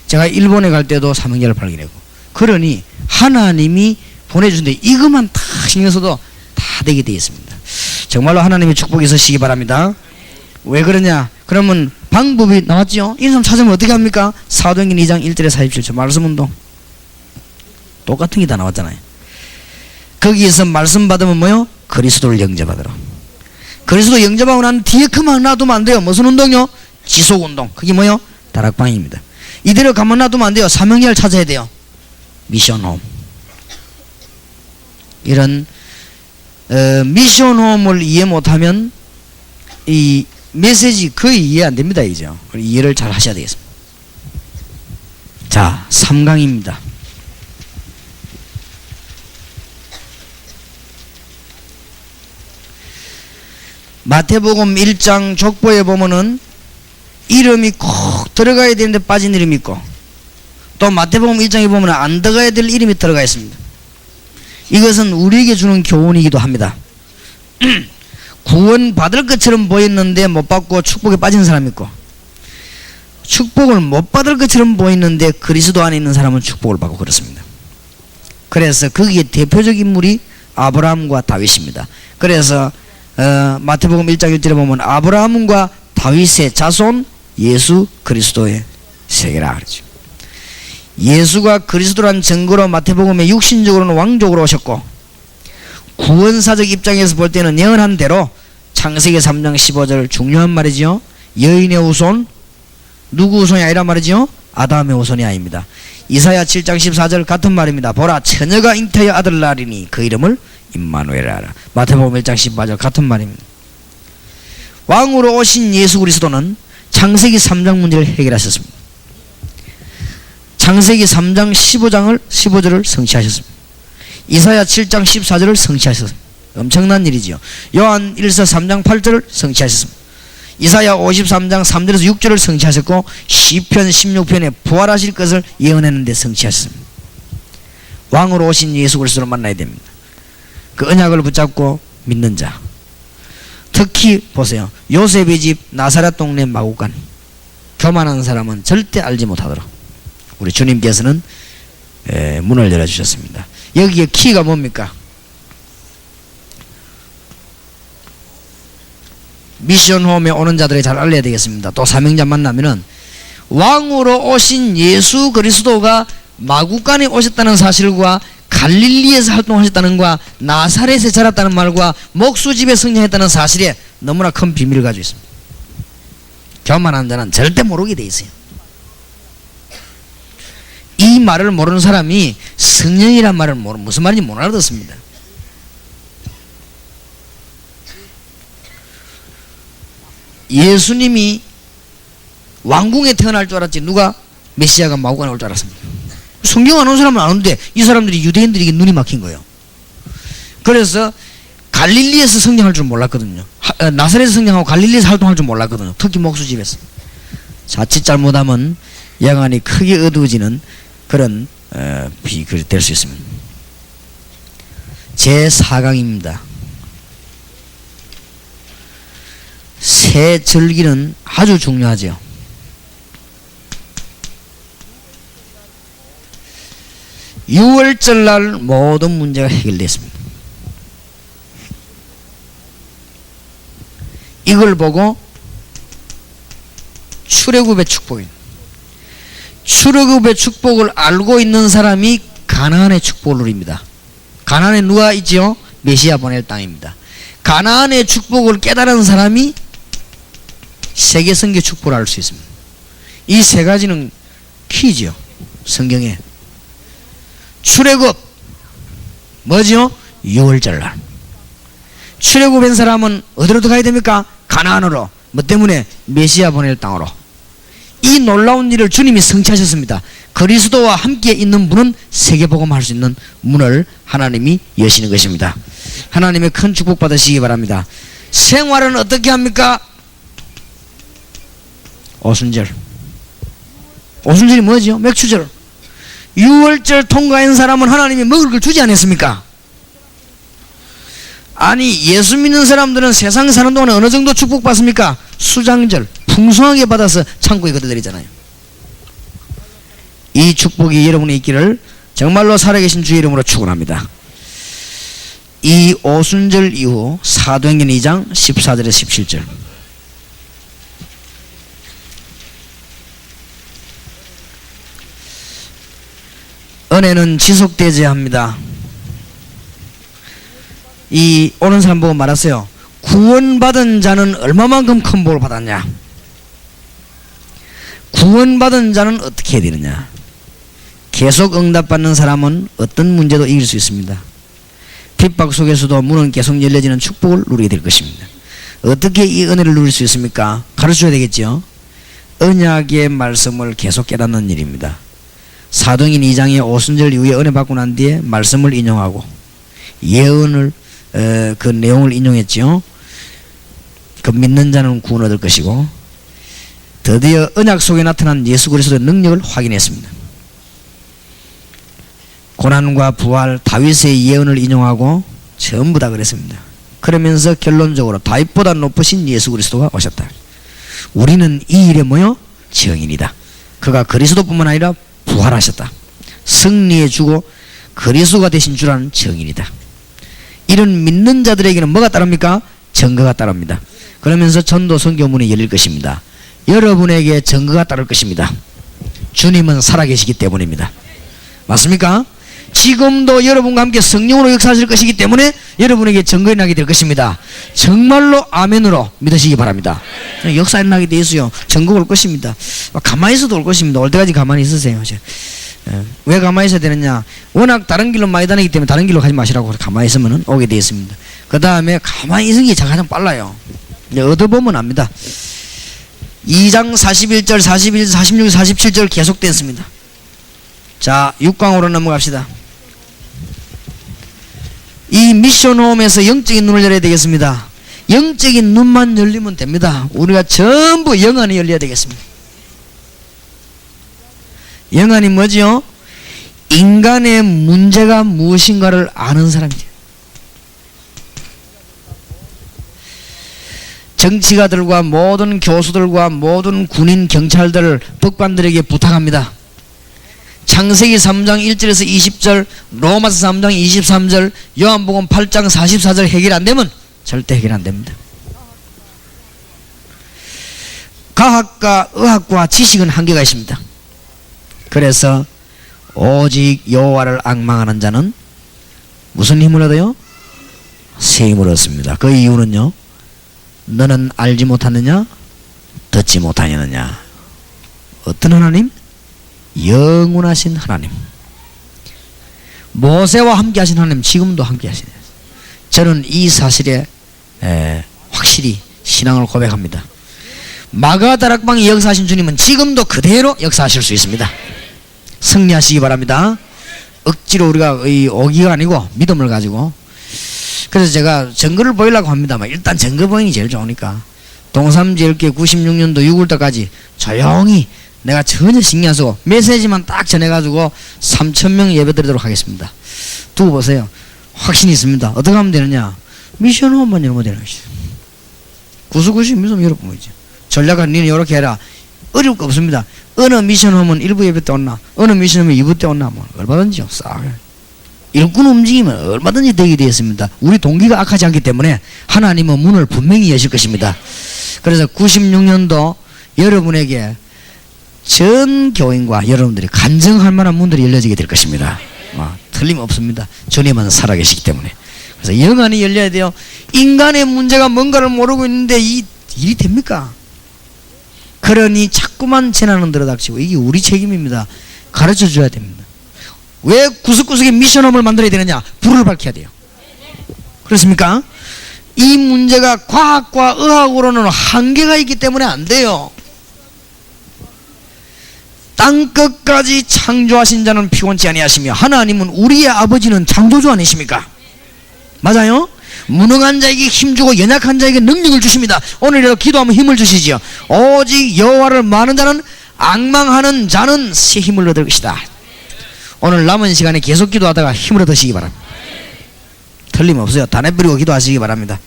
제가 일본에 갈 때도 사명자를 발견했고 그러니 하나님이 보내주신데 이것만 다 신경 써도 다 되게 되어 있습니다. 정말로 하나님의 축복이 있으시기 바랍니다. 왜 그러냐? 그러면 방법이 나왔죠? 이 사람 찾으면 어떻게 합니까? 사도행전 2장 1절에 47절 말씀운동 똑같은 게 다 나왔잖아요. 거기에서 말씀 받으면 뭐요? 그리스도를 영접하도록. 그리스도 영접하고 난 뒤에 그만 놔두면 안 돼요. 무슨 운동요? 지속운동. 그게 뭐요? 다락방입니다. 이대로 가만 놔두면 안 돼요. 사명자를 찾아야 돼요. 미션홈. 이런 미션홈을 이해 못하면 이 메시지 거의 이해 안 됩니다. 이제 이해를 잘 하셔야 되겠습니다. 자, 3강입니다. 마태복음 1장 족보에 보면은 이름이 꼭 들어가야 되는데 빠진 이름이 있고 또 마태복음 1장에 보면 안 들어가야 될 이름이 들어가 있습니다. 이것은 우리에게 주는 교훈이기도 합니다. 구원 받을 것처럼 보였는데 못 받고 축복에 빠진 사람이 있고 축복을 못 받을 것처럼 보이는데 그리스도 안에 있는 사람은 축복을 받고 그렇습니다. 그래서 거기에 대표적 인물이 아브라함과 다윗입니다. 그래서 마태복음 1장 1절에 보면 아브라함과 다윗의 자손 예수 그리스도의 세계라 그러죠. 예수가 그리스도란 증거로 마태복음에 육신적으로는 왕족으로 오셨고 구원사적 입장에서 볼 때는 예언한 대로 창세기 3장 15절 중요한 말이지요. 여인의 후손 누구 후손이 아니란 말이지요. 아담의 후손이 아닙니다. 이사야 7장 14절 같은 말입니다. 보라 처녀가 잉태하여 아들 낳으리니 그 이름을 임마누엘 하라. 마태복음 1장 18절 같은 말입니다. 왕으로 오신 예수 그리스도는 창세기 3장 문제를 해결하셨습니다. 창세기 3장 15절을 성취하셨습니다. 이사야 7장 14절을 성취하셨습니다. 엄청난 일이지요. 요한 1서 3장 8절을 성취하셨습니다. 이사야 53장 3절에서 6절을 성취하셨고 시편 16편에 부활하실 것을 예언했는데 성취하셨습니다. 왕으로 오신 예수 그리스도를 만나야 됩니다. 그 언약을 붙잡고 믿는 자. 특히 보세요. 요셉의 집 나사렛 동네 마구간 교만한 사람은 절대 알지 못하도록 우리 주님께서는 문을 열어주셨습니다. 여기에 키가 뭡니까? 미션홈에 오는 자들이 잘 알려야 되겠습니다. 또 사명자 만나면은 왕으로 오신 예수 그리스도가 마구간에 오셨다는 사실과 갈릴리에서 활동하셨다는 것과 나사렛에 자랐다는 말과 목수집에 성장했다는 사실에 너무나 큰 비밀을 가지고 있습니다. 교만한 자는 절대 모르게 돼 있어요. 이 말을 모르는 사람이 성령이란 말을 무슨 말인지 못 알아듣습니다. 예수님이 왕궁에 태어날 줄 알았지 누가 메시아가 마구간에 올 줄 알았습니다. 성경 안 온 사람은 아는데 이 사람들이 유대인들에게 눈이 막힌 거예요. 그래서 갈릴리에서 성장할 줄 몰랐거든요. 나사렛에서 성장하고 갈릴리에서 활동할 줄 몰랐거든요. 특히 목수집에서. 자칫 잘못하면 영안이 크게 어두워지는 그런 비글이 될 수 있습니다. 제 4강입니다. 새 절기는 아주 중요하죠. 유월절날 모든 문제가 해결됐습니다. 이걸 보고 출애굽의 축복입니다. 출애굽의 축복을 알고 있는 사람이 가나안의 축복을 누립니다. 가나안에 누가 있지요? 메시아 보낼 땅입니다. 가나안의 축복을 깨달은 사람이 세계선교 축복을 알 수 있습니다. 이 세 가지는 키죠. 성경에. 출애굽 뭐죠? 유월절날. 출애굽한 사람은 어디로 들어가야 됩니까? 가나안으로. 뭐 때문에? 메시아 보낼 땅으로. 이 놀라운 일을 주님이 성취하셨습니다. 그리스도와 함께 있는 분은 세계복음할 수 있는 문을 하나님이 여시는 것입니다. 하나님의 큰 축복 받으시기 바랍니다. 생활은 어떻게 합니까? 오순절. 오순절이 뭐죠? 맥추절. 유월절 통과한 사람은 하나님이 먹을 걸 주지 않았습니까? 아니 예수 믿는 사람들은 세상 사는 동안에 어느 정도 축복받습니까? 수장절 풍성하게 받아서 창고에 걷어들이잖아요. 이 축복이 여러분에 있기를 정말로 살아계신 주의 이름으로 축원합니다. 이 오순절 이후 사도행전 2장 14절에서 17절 은혜는 지속되어야 합니다. 이 오는 사람 보고 말았어요. 구원받은 자는 얼마만큼 큰 복을 받았냐? 구원받은 자는 어떻게 해야 되느냐? 계속 응답받는 사람은 어떤 문제도 이길 수 있습니다. 핍박 속에서도 문은 계속 열려지는 축복을 누리게 될 것입니다. 어떻게 이 은혜를 누릴 수 있습니까? 가르쳐야 되겠죠. 언약의 말씀을 계속 깨닫는 일입니다. 사도행전 2장의 오순절 이후에 은혜 받고 난 뒤에 말씀을 인용하고 예언을 그 내용을 인용했지요. 그 믿는 자는 구원 얻을 것이고 드디어 언약 속에 나타난 예수 그리스도의 능력을 확인했습니다. 고난과 부활, 다윗의 예언을 인용하고 전부 다 그랬습니다. 그러면서 결론적으로 다윗보다 높으신 예수 그리스도가 오셨다. 우리는 이 일에 뭐요? 증인이다. 그가 그리스도뿐만 아니라 부활하셨다. 승리해 주고 그리스도가 되신 줄 아는 증인이다. 이런 믿는 자들에게는 뭐가 따릅니까? 증거가 따릅니다. 그러면서 전도 선교문이 열릴 것입니다. 여러분에게 증거가 따를 것입니다. 주님은 살아계시기 때문입니다. 맞습니까? 지금도 여러분과 함께 성령으로 역사하실 것이기 때문에 여러분에게 증거가 나게 될 것입니다. 정말로 아멘으로 믿으시기 바랍니다. 역사에 나게 돼 있어요. 증거 올 것입니다. 가만히 있어도 올 것입니다. 올 때까지 가만히 있으세요. 왜 가만히 있어야 되느냐? 워낙 다른 길로 많이 다니기 때문에 다른 길로 가지 마시라고 가만히 있으면 오게 되어 있습니다. 그 다음에 가만히 있는 게 가장 빨라요. 얻어보면 압니다. 2장 41절, 41절, 46, 47절 계속됐습니다. 자, 6강으로 넘어갑시다. 이 미션홈에서 영적인 눈을 열어야 되겠습니다. 영적인 눈만 열리면 됩니다. 우리가 전부 영안이 열려야 되겠습니다. 영안이 뭐지요? 인간의 문제가 무엇인가를 아는 사람이죠. 정치가들과 모든 교수들과 모든 군인, 경찰들, 법관들에게 부탁합니다. 창세기 3장 1절에서 20절, 로마서 3장 23절, 요한복음 8장 44절 해결 안 되면 절대 해결 안 됩니다. 과학과 의학과 지식은 한계가 있습니다. 그래서 오직 여호와를 앙망하는 자는 무슨 힘을 얻어요? 새 힘을 얻습니다. 그 이유는요, 너는 알지 못하느냐 듣지 못하느냐. 어떤 하나님? 영원하신 하나님, 모세와 함께 하신 하나님, 지금도 함께 하시네요. 저는 이 사실에 확실히 신앙을 고백합니다. 마가다락방에 역사하신 주님은 지금도 그대로 역사하실 수 있습니다. 승리하시기 바랍니다. 억지로 우리가 오기가 아니고 믿음을 가지고. 그래서 제가 증거를 보이려고 합니다만, 일단 증거 보이는 게 제일 좋으니까 동삼제일교회 96년도 6월달까지 조용히 내가 전혀 신경 안 쓰고 메시지만 딱 전해가지고 3,000명 예배드리도록 하겠습니다. 두고 보세요. 확신이 있습니다. 어떻게 하면 되느냐? 미션홈만 열면 되는 것이죠. 구수구수 미션 열어보면 이제 전략은 니는 이렇게 해라. 어려울 거 없습니다. 어느 미션홈은 1부 예배 때 온나, 어느 미션홈은 2부 때 온나, 뭐 얼마든지요. 싹 일꾼 움직이면 얼마든지 되게 되어 있습니다. 우리 동기가 악하지 않기 때문에 하나님은 문을 분명히 여실 것입니다. 그래서 96년도 여러분에게 전 교인과 여러분들이 간증할 만한 문들이 열려지게 될 것입니다. 틀림없습니다. 주님은 살아계시기 때문에. 그래서 영안이 열려야 돼요. 인간의 문제가 뭔가를 모르고 있는데 이 일이 됩니까? 그러니 자꾸만 재난은 들어닥치고, 이게 우리 책임입니다. 가르쳐 줘야 됩니다. 왜 구석구석에 미션홈을 만들어야 되느냐? 불을 밝혀야 돼요. 그렇습니까? 이 문제가 과학과 의학으로는 한계가 있기 때문에 안 돼요. 땅끝까지 창조하신 자는 피곤치 아니하시며, 하나님은 우리의 아버지는 창조주 아니십니까? 맞아요? 무능한 자에게 힘주고 연약한 자에게 능력을 주십니다. 오늘이라도 기도하면 힘을 주시지요. 오직 여호와를 많은 자는, 앙망하는 자는 새 힘을 얻을 것이다. 오늘 남은 시간에 계속 기도하다가 힘을 얻으시기 바랍니다. 틀림없어요. 단에 뿌리고 기도하시기 바랍니다.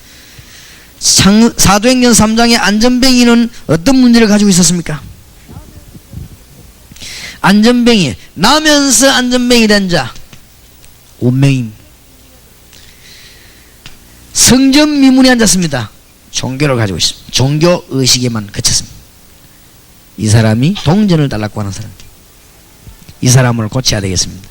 사도행전 3장의 안전뱅이는 어떤 문제를 가지고 있었습니까? 안전뱅이, 나면서 안전뱅이 된 자, 운명임. 성전 미문에 앉았습니다. 종교를 가지고 있습니다. 종교 의식에만 그쳤습니다. 이 사람이 동전을 달라고 하는 사람, 이 사람을 고쳐야 되겠습니다.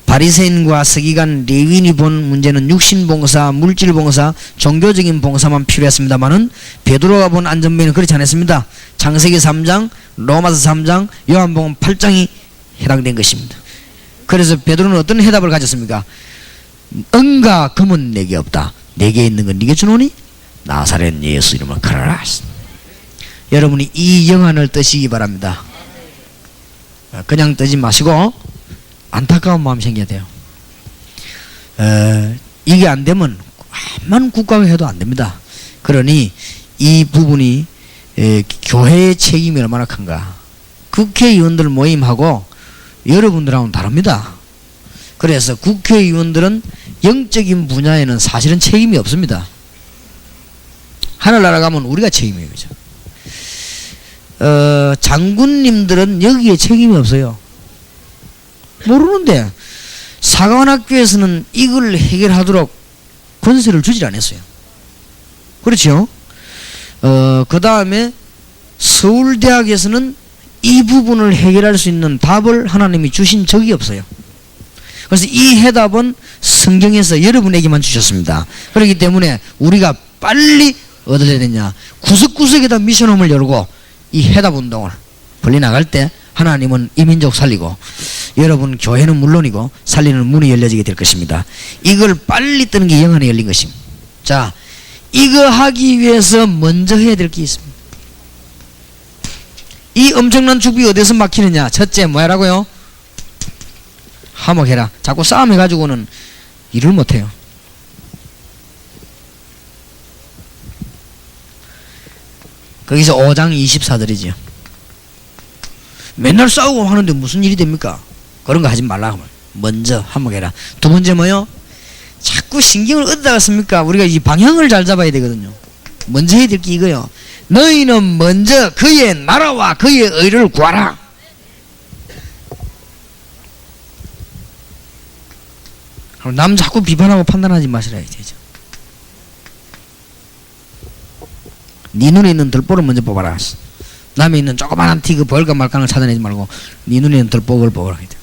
바리새인과 서기관 레위인이 본 문제는 육신봉사, 물질봉사, 종교적인 봉사만 필요했습니다마는 베드로가 본 안전뱅이는 그렇지 않았습니다. 창세기 3장, 로마서 3장, 요한복음 8장이 해당된 것입니다. 그래서 베드로는 어떤 해답을 가졌습니까? 은과 금은 내게 없다. 내게 있는 건 네게 주노니 나사렛 예수 이름을 가라라. 여러분이 이 영안을 뜨시기 바랍니다. 그냥 뜨지 마시고 안타까운 마음이 생겨야 돼요. 이게 안 되면 암만 국가가 해도 안 됩니다. 그러니 이 부분이 교회의 책임이 얼마나 큰가. 국회의원들 모임하고 여러분들하고는 다릅니다. 그래서 국회의원들은 영적인 분야에는 사실은 책임이 없습니다. 하늘나라 가면 우리가 책임이에요. 그죠? 장군님들은 여기에 책임이 없어요. 모르는데 사관학교에서는 이걸 해결하도록 권세를 주질 않았어요. 그렇죠? 그 다음에 서울대학에서는 이 부분을 해결할 수 있는 답을 하나님이 주신 적이 없어요. 그래서 이 해답은 성경에서 여러분에게만 주셨습니다. 그렇기 때문에 우리가 빨리 얻어야 되냐, 구석구석에다 미션홈을 열고 이 해답 운동을 벌려나갈 때 하나님은 이 민족 살리고 여러분 교회는 물론이고 살리는 문이 열려지게 될 것입니다. 이걸 빨리 뜨는 게 영안에 열린 것입니다. 자, 이거 하기 위해서 먼저 해야 될 게 있습니다. 이 엄청난 축복이 어디서 막히느냐? 첫째 뭐라고요? 화목해라. 자꾸 싸움해가지고는 일을 못해요. 거기서 5장 24절이죠. 맨날 싸우고 하는데 무슨 일이 됩니까? 그런 거 하지 말라고. 먼저 화목해라. 두 번째 뭐요? 자꾸 신경을 어디다가 씁니까? 우리가 이 방향을 잘 잡아야 되거든요. 먼저 해야 될 게 이거요. 너희는 먼저 그의 나라와 그의 의를 구하라. 남 자꾸 비판하고 판단하지 마시라 이제죠. 네 눈에 있는 들보를 먼저 뽑아라. 남에 있는 조그만한 티 그 벌과 말캉을 찾아내지 말고 네 눈에는 덜 뽀글뽀글하게 돼.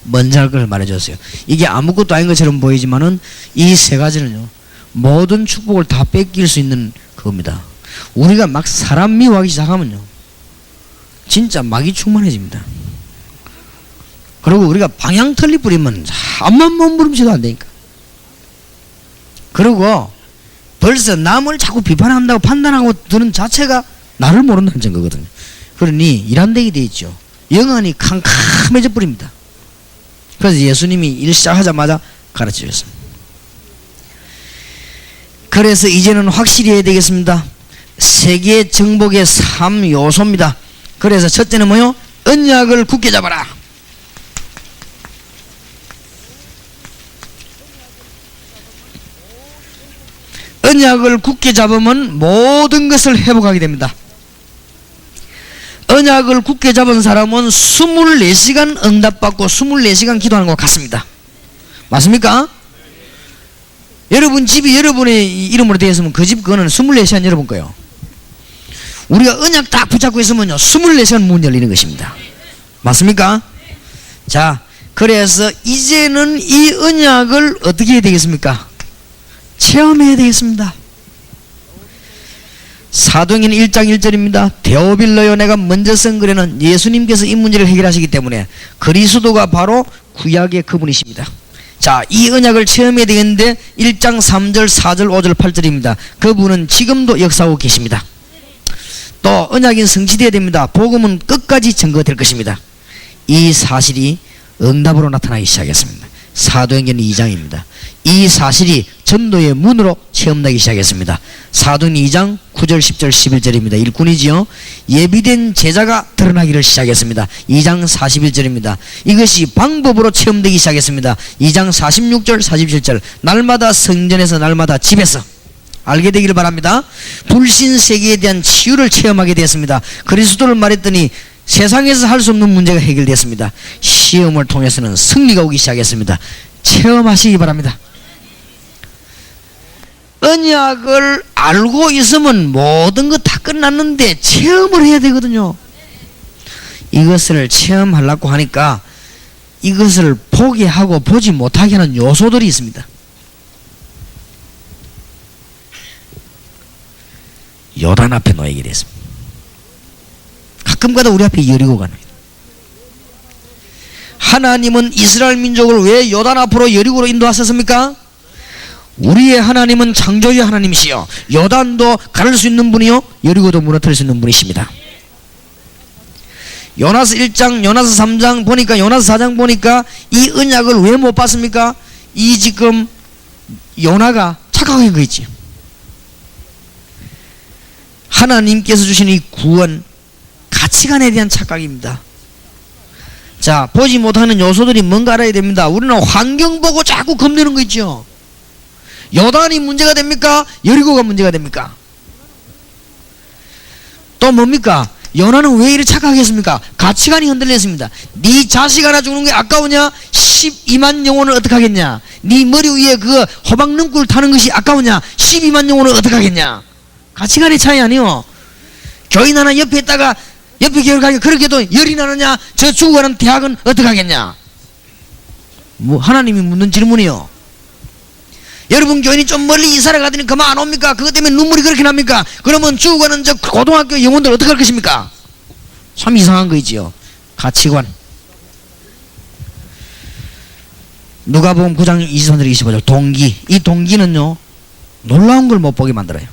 먼저 할 걸 말해줬어요. 이게 아무것도 아닌 것처럼 보이지만은 이 세 가지는요, 모든 축복을 다 뺏길 수 있는 그겁니다. 우리가 막 사람 미워하기 시작하면요, 진짜 막이 충만해집니다. 그리고 우리가 방향 틀리 뿌리면 한번 몸부림쳐도 안 되니까. 그리고 벌써 남을 자꾸 비판한다고 판단하고 드는 자체가 나를 모른다는 증거거든요. 그러니 일한대기 돼 있죠. 영안이 캄캄해져 버립니다. 그래서 예수님이 일 시작하자마자 가르쳐 주셨습니다. 그래서 이제는 확실히 해야 되겠습니다. 세계 정복의 3요소입니다. 그래서 첫째는 뭐요? 언약을 굳게 잡아라. 언약을 굳게 잡으면 모든 것을 회복하게 됩니다. 언약을 굳게 잡은 사람은 24시간 응답받고 24시간 기도하는 것 같습니다. 맞습니까? 여러분 집이 여러분의 이름으로 되어 있으면 그 집 그거는 24시간 여러분 거예요. 우리가 언약 딱 붙잡고 있으면요, 24시간 문 열리는 것입니다. 맞습니까? 자, 그래서 이제는 이 언약을 어떻게 해야 되겠습니까? 체험해야 되겠습니다. 사도행전 1장 1절입니다. 데오빌로요, 내가 먼저 쓴 글에는 예수님께서 이 문제를 해결하시기 때문에 그리스도가 바로 구약의 그분이십니다. 자, 이 언약을 체험해야 되겠는데 1장 3절 4절 5절 8절입니다. 그분은 지금도 역사하고 계십니다. 또 언약인 성취되어야 됩니다. 복음은 끝까지 증거될 것입니다. 이 사실이 응답으로 나타나기 시작했습니다. 사도행전 2장입니다. 이 사실이 전도의 문으로 체험되기 시작했습니다. 사도행전 2장 9절 10절 11절입니다. 일꾼이지요. 예비된 제자가 드러나기를 시작했습니다. 2장 41절입니다. 이것이 방법으로 체험되기 시작했습니다. 2장 46절 47절 날마다 성전에서 날마다 집에서 알게 되기를 바랍니다. 불신 세계에 대한 치유를 체험하게 되었습니다. 그리스도를 말했더니 세상에서 할 수 없는 문제가 해결됐습니다. 시험을 통해서는 승리가 오기 시작했습니다. 체험하시기 바랍니다. 언약을 알고 있으면 모든 것 다 끝났는데 체험을 해야 되거든요. 이것을 체험하려고 하니까 이것을 보게 하고 보지 못하게 하는 요소들이 있습니다. 요단 앞에 놓이게 됐습니다. 가끔가다 우리 앞에 여리고가 놓여요. 하나님은 이스라엘 민족을 왜 요단 앞으로 여리고로 인도하셨습니까? 우리의 하나님은 창조의 하나님이시여 요단도 가를 수 있는 분이요 여리고도 무너뜨릴 수 있는 분이십니다. 요나서 1장 요나서 3장 보니까 요나서 4장 보니까 이 언약을 왜 못 받습니까? 이 지금 요나가 착각한 거 있지. 하나님께서 주신 이 구원 가치관에 대한 착각입니다. 자, 보지 못하는 요소들이 뭔가 알아야 됩니다. 우리는 환경 보고 자꾸 겁내는 거 있죠. 요단이 문제가 됩니까? 여리고가 문제가 됩니까? 또 뭡니까? 요나는 왜 이렇게 착각했습니까? 가치관이 흔들렸습니다. 네 자식 하나 죽는 게 아까우냐? 12만 영혼을 어떡하겠냐? 네 머리 위에 그 호박 능굴 타는 것이 아까우냐? 12만 영혼을 어떡하겠냐? 가치관의 차이 아니요. 교인 하나 옆에 있다가 옆에 교회를 가니까 그렇게도 열이 나느냐? 저 죽어가는 대학은 어떡하겠냐? 뭐 하나님이 묻는 질문이요. 여러분 교인이 좀 멀리 이사를 가더니 그만 안 옵니까? 그것 때문에 눈물이 그렇게 납니까? 그러면 죽어가는 저 고등학교 영혼들 어떡할 것입니까? 참 이상한 거 있지요. 가치관. 누가복음 9장 23절 25절 동기. 이 동기는요 놀라운 걸 못 보게 만들어요.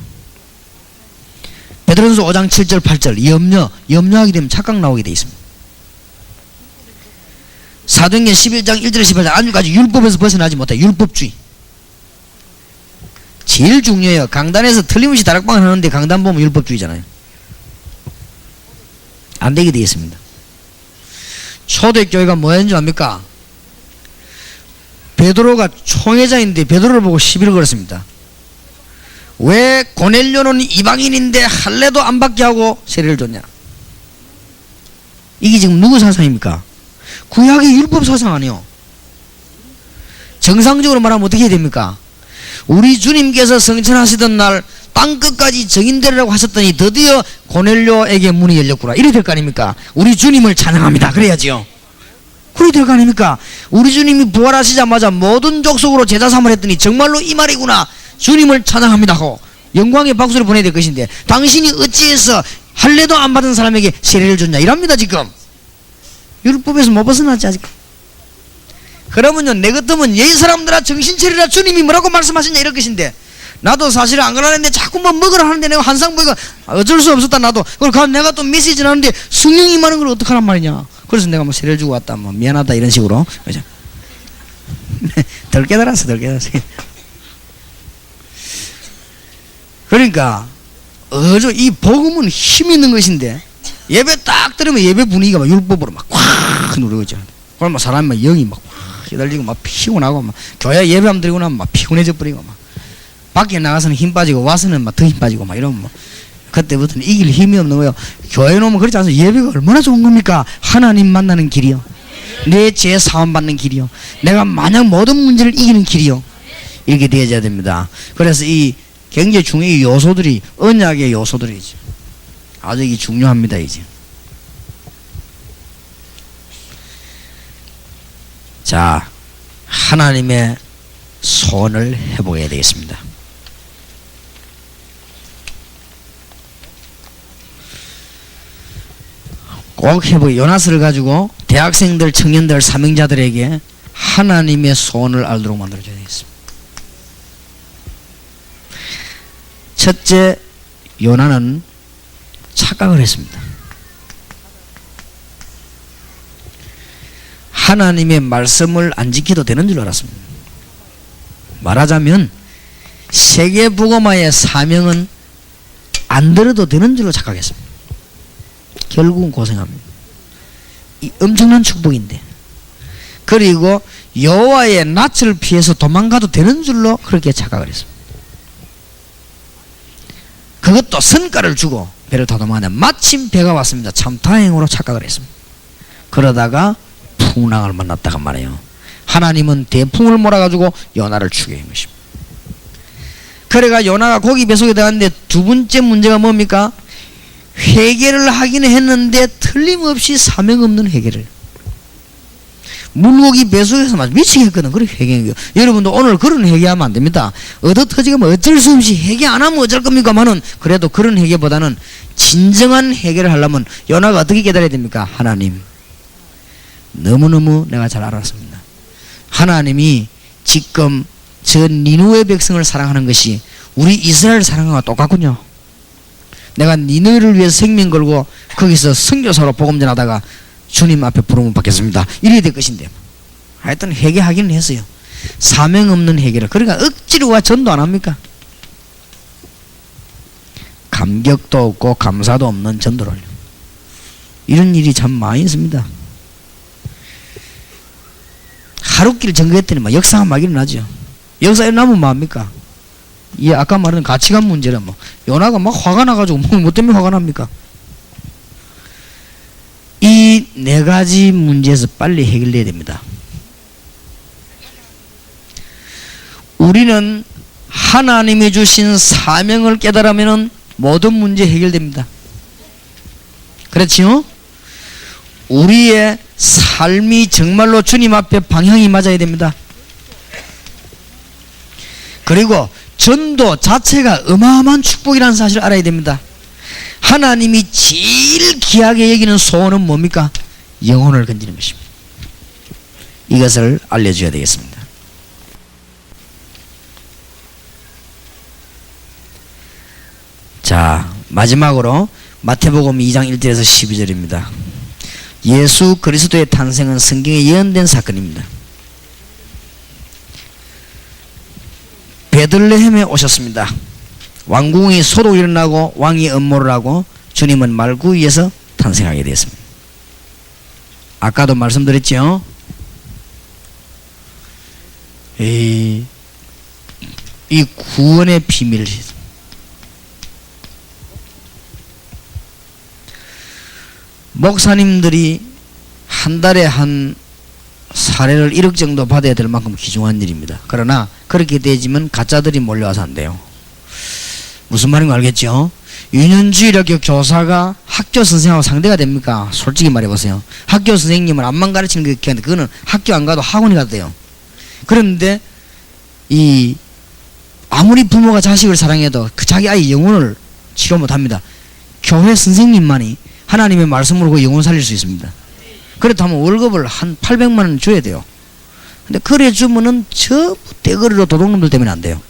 베드로전서 5장 7절 8절 염려하게 되면 착각 나오게 돼 있습니다. 사도행전 11장 1절 18절 아직까지 율법에서 벗어나지 못해. 율법주의 제일 중요해요. 강단에서 틀림없이 다락방을 하는데 강단 보면 율법주의잖아요. 안 되게 되어 있습니다. 초대교회가 뭐였는지 압니까? 베드로가 총회장인데 베드로를 보고 시비를 걸었습니다. 왜 고넬료는 이방인인데 할례도 안 받게 하고 세례를 줬냐? 이게 지금 누구 사상입니까? 구약의 율법 사상 아니요. 정상적으로 말하면 어떻게 해야 됩니까? 우리 주님께서 성천하시던 날 땅끝까지 정인되리라고 하셨더니 드디어 고넬료에게 문이 열렸구나. 이래 될 거 아닙니까? 우리 주님을 찬양합니다. 그래야지요. 그래 될 거 아닙니까? 우리 주님이 부활하시자마자 모든 족속으로 제자 삼을 했더니 정말로 이 말이구나. 주님을 찬양합니다 하고 영광의 박수를 보내야 될 것인데, 당신이 어찌해서 할례도 안 받은 사람에게 세례를 줬냐 이랍니다. 지금 율법에서 못 벗어났지 아직. 그러면요, 내 같으면 예의 사람들아 정신 차리라, 주님이 뭐라고 말씀하셨냐 이럴 것인데, 나도 사실 안 그러는데 자꾸 뭐 먹으라 하는데 내가 한상 보니까 어쩔 수 없었다. 나도 그걸 가면 내가 또 메시지 나는데 성령이 임하는 걸 어떡하란 말이냐. 그래서 내가 뭐 세례를 주고 왔다, 뭐 미안하다 이런 식으로. 그죠? 덜 깨달았어. 그러니까 이 복음은 힘 있는 것인데, 예배 딱 들으면 예배 분위기가 막 율법으로 막 꽉 누르죠. 그럼 막 사람이 막 영이 막 휘달리고 막 피곤하고, 막 교회 예배함 드리고 나면 막 피곤해져 버리고, 막 밖에 나가서는 힘 빠지고 와서는 막 더 힘 빠지고 막 이러면 뭐 그때부터는 이길 힘이 없는 거예요. 교회 놓으면 그렇지 않습니까? 예배가 얼마나 좋은 겁니까? 하나님 만나는 길이요, 내 죄 사함 받는 길이요, 내가 만약 모든 문제를 이기는 길이요, 이렇게 되어져야 됩니다. 그래서 이 굉장히 중요한 요소들이 언약의 요소들이죠. 아주 이게 중요합니다. 이제 자, 하나님의 소원을 해보게 되겠습니다. 꼭 해보게. 요나스를 가지고 대학생들, 청년들, 사명자들에게 하나님의 소원을 알도록 만들어줘야 되겠습니다. 첫째, 요나는 착각을 했습니다. 하나님의 말씀을 안 지켜도 되는 줄 알았습니다. 말하자면 세계복음화의 사명은 안 들어도 되는 줄로 착각했습니다. 결국은 고생합니다. 이 엄청난 축복인데, 그리고 여호와의 낯을 피해서 도망가도 되는 줄로 그렇게 착각을 했습니다. 그것도 성과를 주고 배를 타도 도망가는데 마침 배가 왔습니다. 참 다행으로 착각을 했습니다. 그러다가 풍랑을 만났다가 말이에요. 하나님은 대풍을 몰아가지고 요나를 죽게 한 것입니다. 그래가 요나가 고기 배속에 들어갔는데 두 번째 문제가 뭡니까? 회개를 하기는 했는데 틀림없이 사명 없는 회개를. 물고기 배속에서 막 미치겠거든. 그렇게 회개한 거예요. 여러분도 오늘 그런 회개하면 안 됩니다. 얻어터지면 어쩔 수 없이 회개 안 하면 어쩔 겁니까만은, 그래도 그런 회개보다는 진정한 회개를 하려면 요나가 어떻게 깨달아야 됩니까? 하나님, 너무너무 내가 잘 알았습니다. 하나님이 지금 저 니느웨 백성을 사랑하는 것이 우리 이스라엘 사랑과 똑같군요. 내가 니느웨를 위해서 생명 걸고 거기서 선교사로 복음 전하다가 주님 앞에 부름을 받겠습니다, 이래야 될 것인데, 하여튼 회개하기는 했어요. 사명 없는 회개를. 그러니까 억지로 와 전도 안 합니까? 감격도 없고 감사도 없는 전도를. 이런 일이 참 많이 있습니다. 하루길 전거했더니 막 역사가 막 일어나죠. 역사가 일어나면 뭐합니까? 이 아까 말한 가치관 문제라, 뭐 요나가 막 화가 나가지고 뭐 때문에 화가 납니까? 이 네 가지 문제에서 빨리 해결돼야 됩니다. 우리는 하나님이 주신 사명을 깨달으면 모든 문제 해결됩니다. 그렇지요? 우리의 삶이 정말로 주님 앞에 방향이 맞아야 됩니다. 그리고 전도 자체가 어마어마한 축복이라는 사실을 알아야 됩니다. 하나님이 제일 귀하게 여기는 소원은 뭡니까? 영혼을 건지는 것입니다. 이것을 알려줘야 되겠습니다. 자, 마지막으로 마태복음 2장 1절에서 12절입니다. 예수 그리스도의 탄생은 성경에 예언된 사건입니다. 베들레헴에 오셨습니다. 왕궁이 소독 일어나고 왕이 음모를 하고 주님은 말구이에서 탄생하게 되었습니다. 아까도 말씀드렸죠. 이 구원의 비밀, 목사님들이 한 달에 한 사례를 1억 정도 받아야 될 만큼 귀중한 일입니다. 그러나 그렇게 되지만 가짜들이 몰려와서 안 돼요. 무슨 말인가 알겠죠? 유년주일학교 교사가 학교 선생님하고 상대가 됩니까? 솔직히 말해보세요. 학교 선생님은 앞만 가르치는 게 기한데 그거는 학교 안 가도 학원이 가도 돼요. 그런데 아무리 부모가 자식을 사랑해도 그 자기 아이 영혼을 치료 못합니다. 교회 선생님만이 하나님의 말씀으로 그 영혼 살릴 수 있습니다. 그렇다면 월급을 한 800만 원 줘야 돼요. 근데 그래 주면은 전부 떼거리로 도둑놈들 때문에 안 돼요.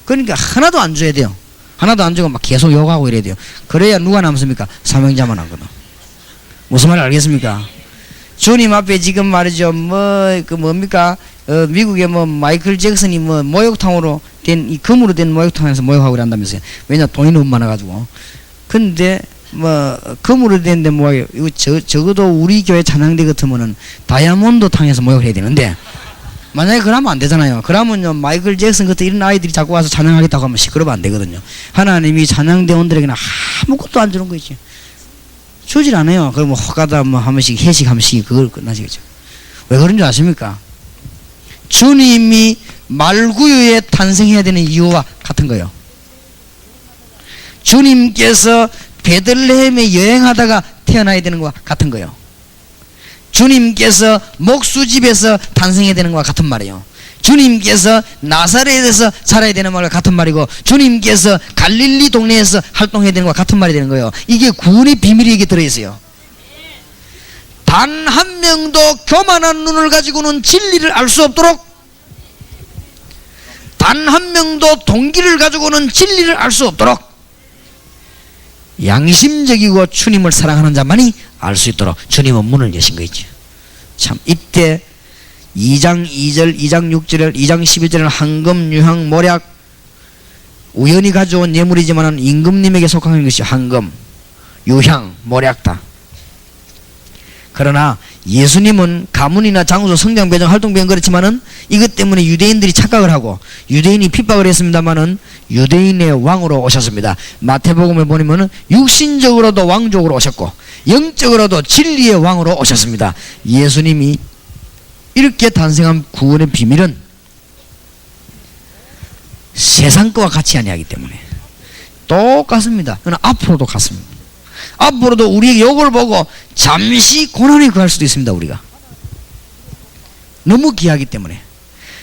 그러니까 하나도 안 줘야 돼요. 하나도 안 주고 막 계속 욕하고 이래야 돼요. 그래야 누가 남습니까? 사명자만 하거든. 무슨 말 알겠습니까? 주님 앞에 지금 말이죠. 뭡니까? 미국의 마이클 잭슨이 목욕탕으로 된, 이 금으로 된 목욕탕에서 목욕하고 이런다면서요. 왜냐, 돈이 너무 많아가지고. 근데, 금으로 된데 이거 적어도 우리 교회 찬양대 같으면은 다이아몬드 탕에서 목욕을 해야 되는데, 만약에 그러면 안 되잖아요. 그러면요, 마이클 잭슨 같은 이런 아이들이 자꾸 와서 찬양하겠다고 하면 시끄러우면 안 되거든요. 하나님이 찬양대원들에게는 아무것도 안 주는 거지. 주질 않아요. 그러면 허가다 한 번씩 회식 한 번씩 그걸 끝나시겠죠. 왜 그런 줄 아십니까? 주님이 말구유에 탄생해야 되는 이유와 같은 거예요. 주님께서 베들레헴에 여행하다가 태어나야 되는 것과 같은 거예요. 주님께서 목수집에서 탄생해야 되는 것과 같은 말이에요. 주님께서 나사렛에서 살아야 되는 말과 같은 말이고, 주님께서 갈릴리 동네에서 활동해야 되는 것과 같은 말이 되는 거예요. 이게 구원의 비밀이 이게 들어있어요. 단 한 명도 교만한 눈을 가지고는 진리를 알 수 없도록, 단 한 명도 동기를 가지고는 진리를 알 수 없도록, 양심적이고 주님을 사랑하는 자만이 알 수 있도록 주님은 문을 여신 거있죠. 참, 이때 2장 2절, 2장 6절, 2장 11절은 황금, 유향, 모략, 우연히 가져온 예물이지만 임금님에게 속하는 것이 황금, 유향, 모략다. 그러나 예수님은 가문이나 장소, 성장, 배정, 활동, 배경 그렇지만은 이것 때문에 유대인들이 착각을 하고 유대인이 핍박을 했습니다만은 유대인의 왕으로 오셨습니다. 마태복음을 보면은 육신적으로도 왕족으로 오셨고 영적으로도 진리의 왕으로 오셨습니다. 예수님이 이렇게 탄생한 구원의 비밀은 세상 거와 같이 아니하기 때문에 똑같습니다. 그러나 앞으로도 같습니다. 앞으로도 우리의 욕을 보고 잠시 고난에 구할 수도 있습니다. 우리가 너무 귀하기 때문에.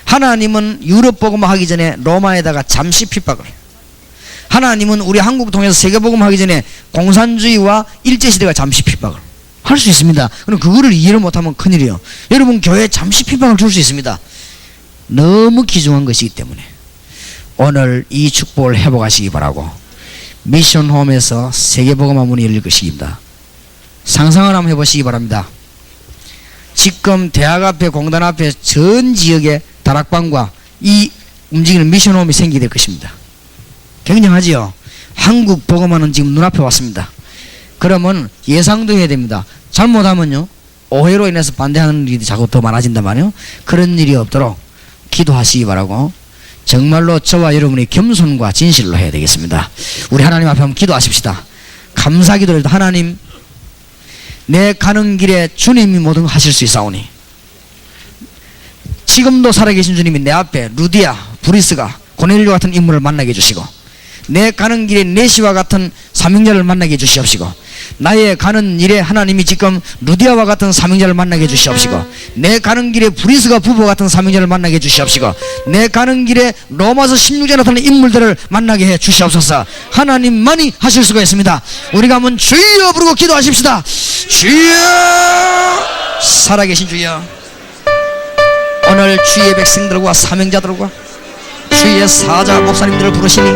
하나님은 유럽 복음화 하기 전에 로마에다가 잠시 핍박을, 하나님은 우리 한국 통해서 세계 복음화 하기 전에 공산주의와 일제시대가 잠시 핍박을 할 수 있습니다. 그럼 그거를 이해를 못하면 큰일이에요. 여러분, 교회에 잠시 핍박을 줄 수 있습니다. 너무 귀중한 것이기 때문에 오늘 이 축복을 회복하시기 바라고, 미션홈에서 세계복음화 문이 열릴 것입니다. 상상을 한번 해보시기 바랍니다. 지금 대학 앞에, 공단 앞에 전 지역에 다락방과 이 움직이는 미션홈이 생기게 될 것입니다. 굉장하지요. 한국 복음화는 지금 눈앞에 왔습니다. 그러면 예상도 해야 됩니다. 잘못하면요, 오해로 인해서 반대하는 일이 자꾸 더 많아진단 말이에요. 그런 일이 없도록 기도하시기 바라고, 정말로 저와 여러분이 겸손과 진실로 해야 되겠습니다. 우리 하나님 앞에 한번 기도하십시다. 감사 기도를 해도, 하나님, 내 가는 길에 주님이 모든 걸 하실 수 있사오니, 지금도 살아계신 주님이 내 앞에 루디아, 브리스가, 고넬료 같은 인물을 만나게 해주시고, 내 가는 길에 네시와 같은 사명자를 만나게 해주시옵시고, 나의 가는 일에 하나님이 지금 루디아와 같은 사명자를 만나게 해주시옵시고, 내 가는 길에 브리스가 부부 같은 사명자를 만나게 해주시옵시고, 내 가는 길에 로마서 16장에 나타나는 인물들을 만나게 해주시옵소서. 하나님만이 하실 수가 있습니다. 우리가 한번 주여 부르고 기도하십시다. 주여, 살아계신 주여, 오늘 주의 백성들과 사명자들과 주의 사자 목사님들을 부르시니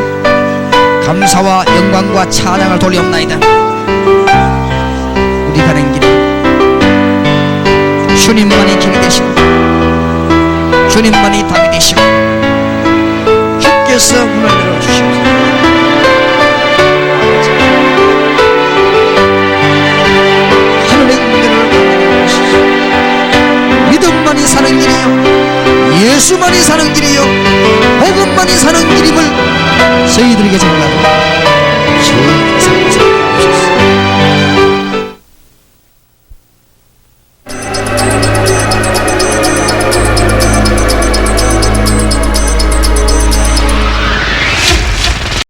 감사와 영광과 찬양을 돌리옵나이다. 우리 가는 길에 주님만이 길이 되시고 주님만이 답이 되시고 주께서 문을 열어주시옵소서. 하늘의 문들을 열어주시옵소서. 믿음만이 사는 길이요, 예수만이 사는 길이요, 복음만이 사는 길임을 저희들에게 전가하옵소서.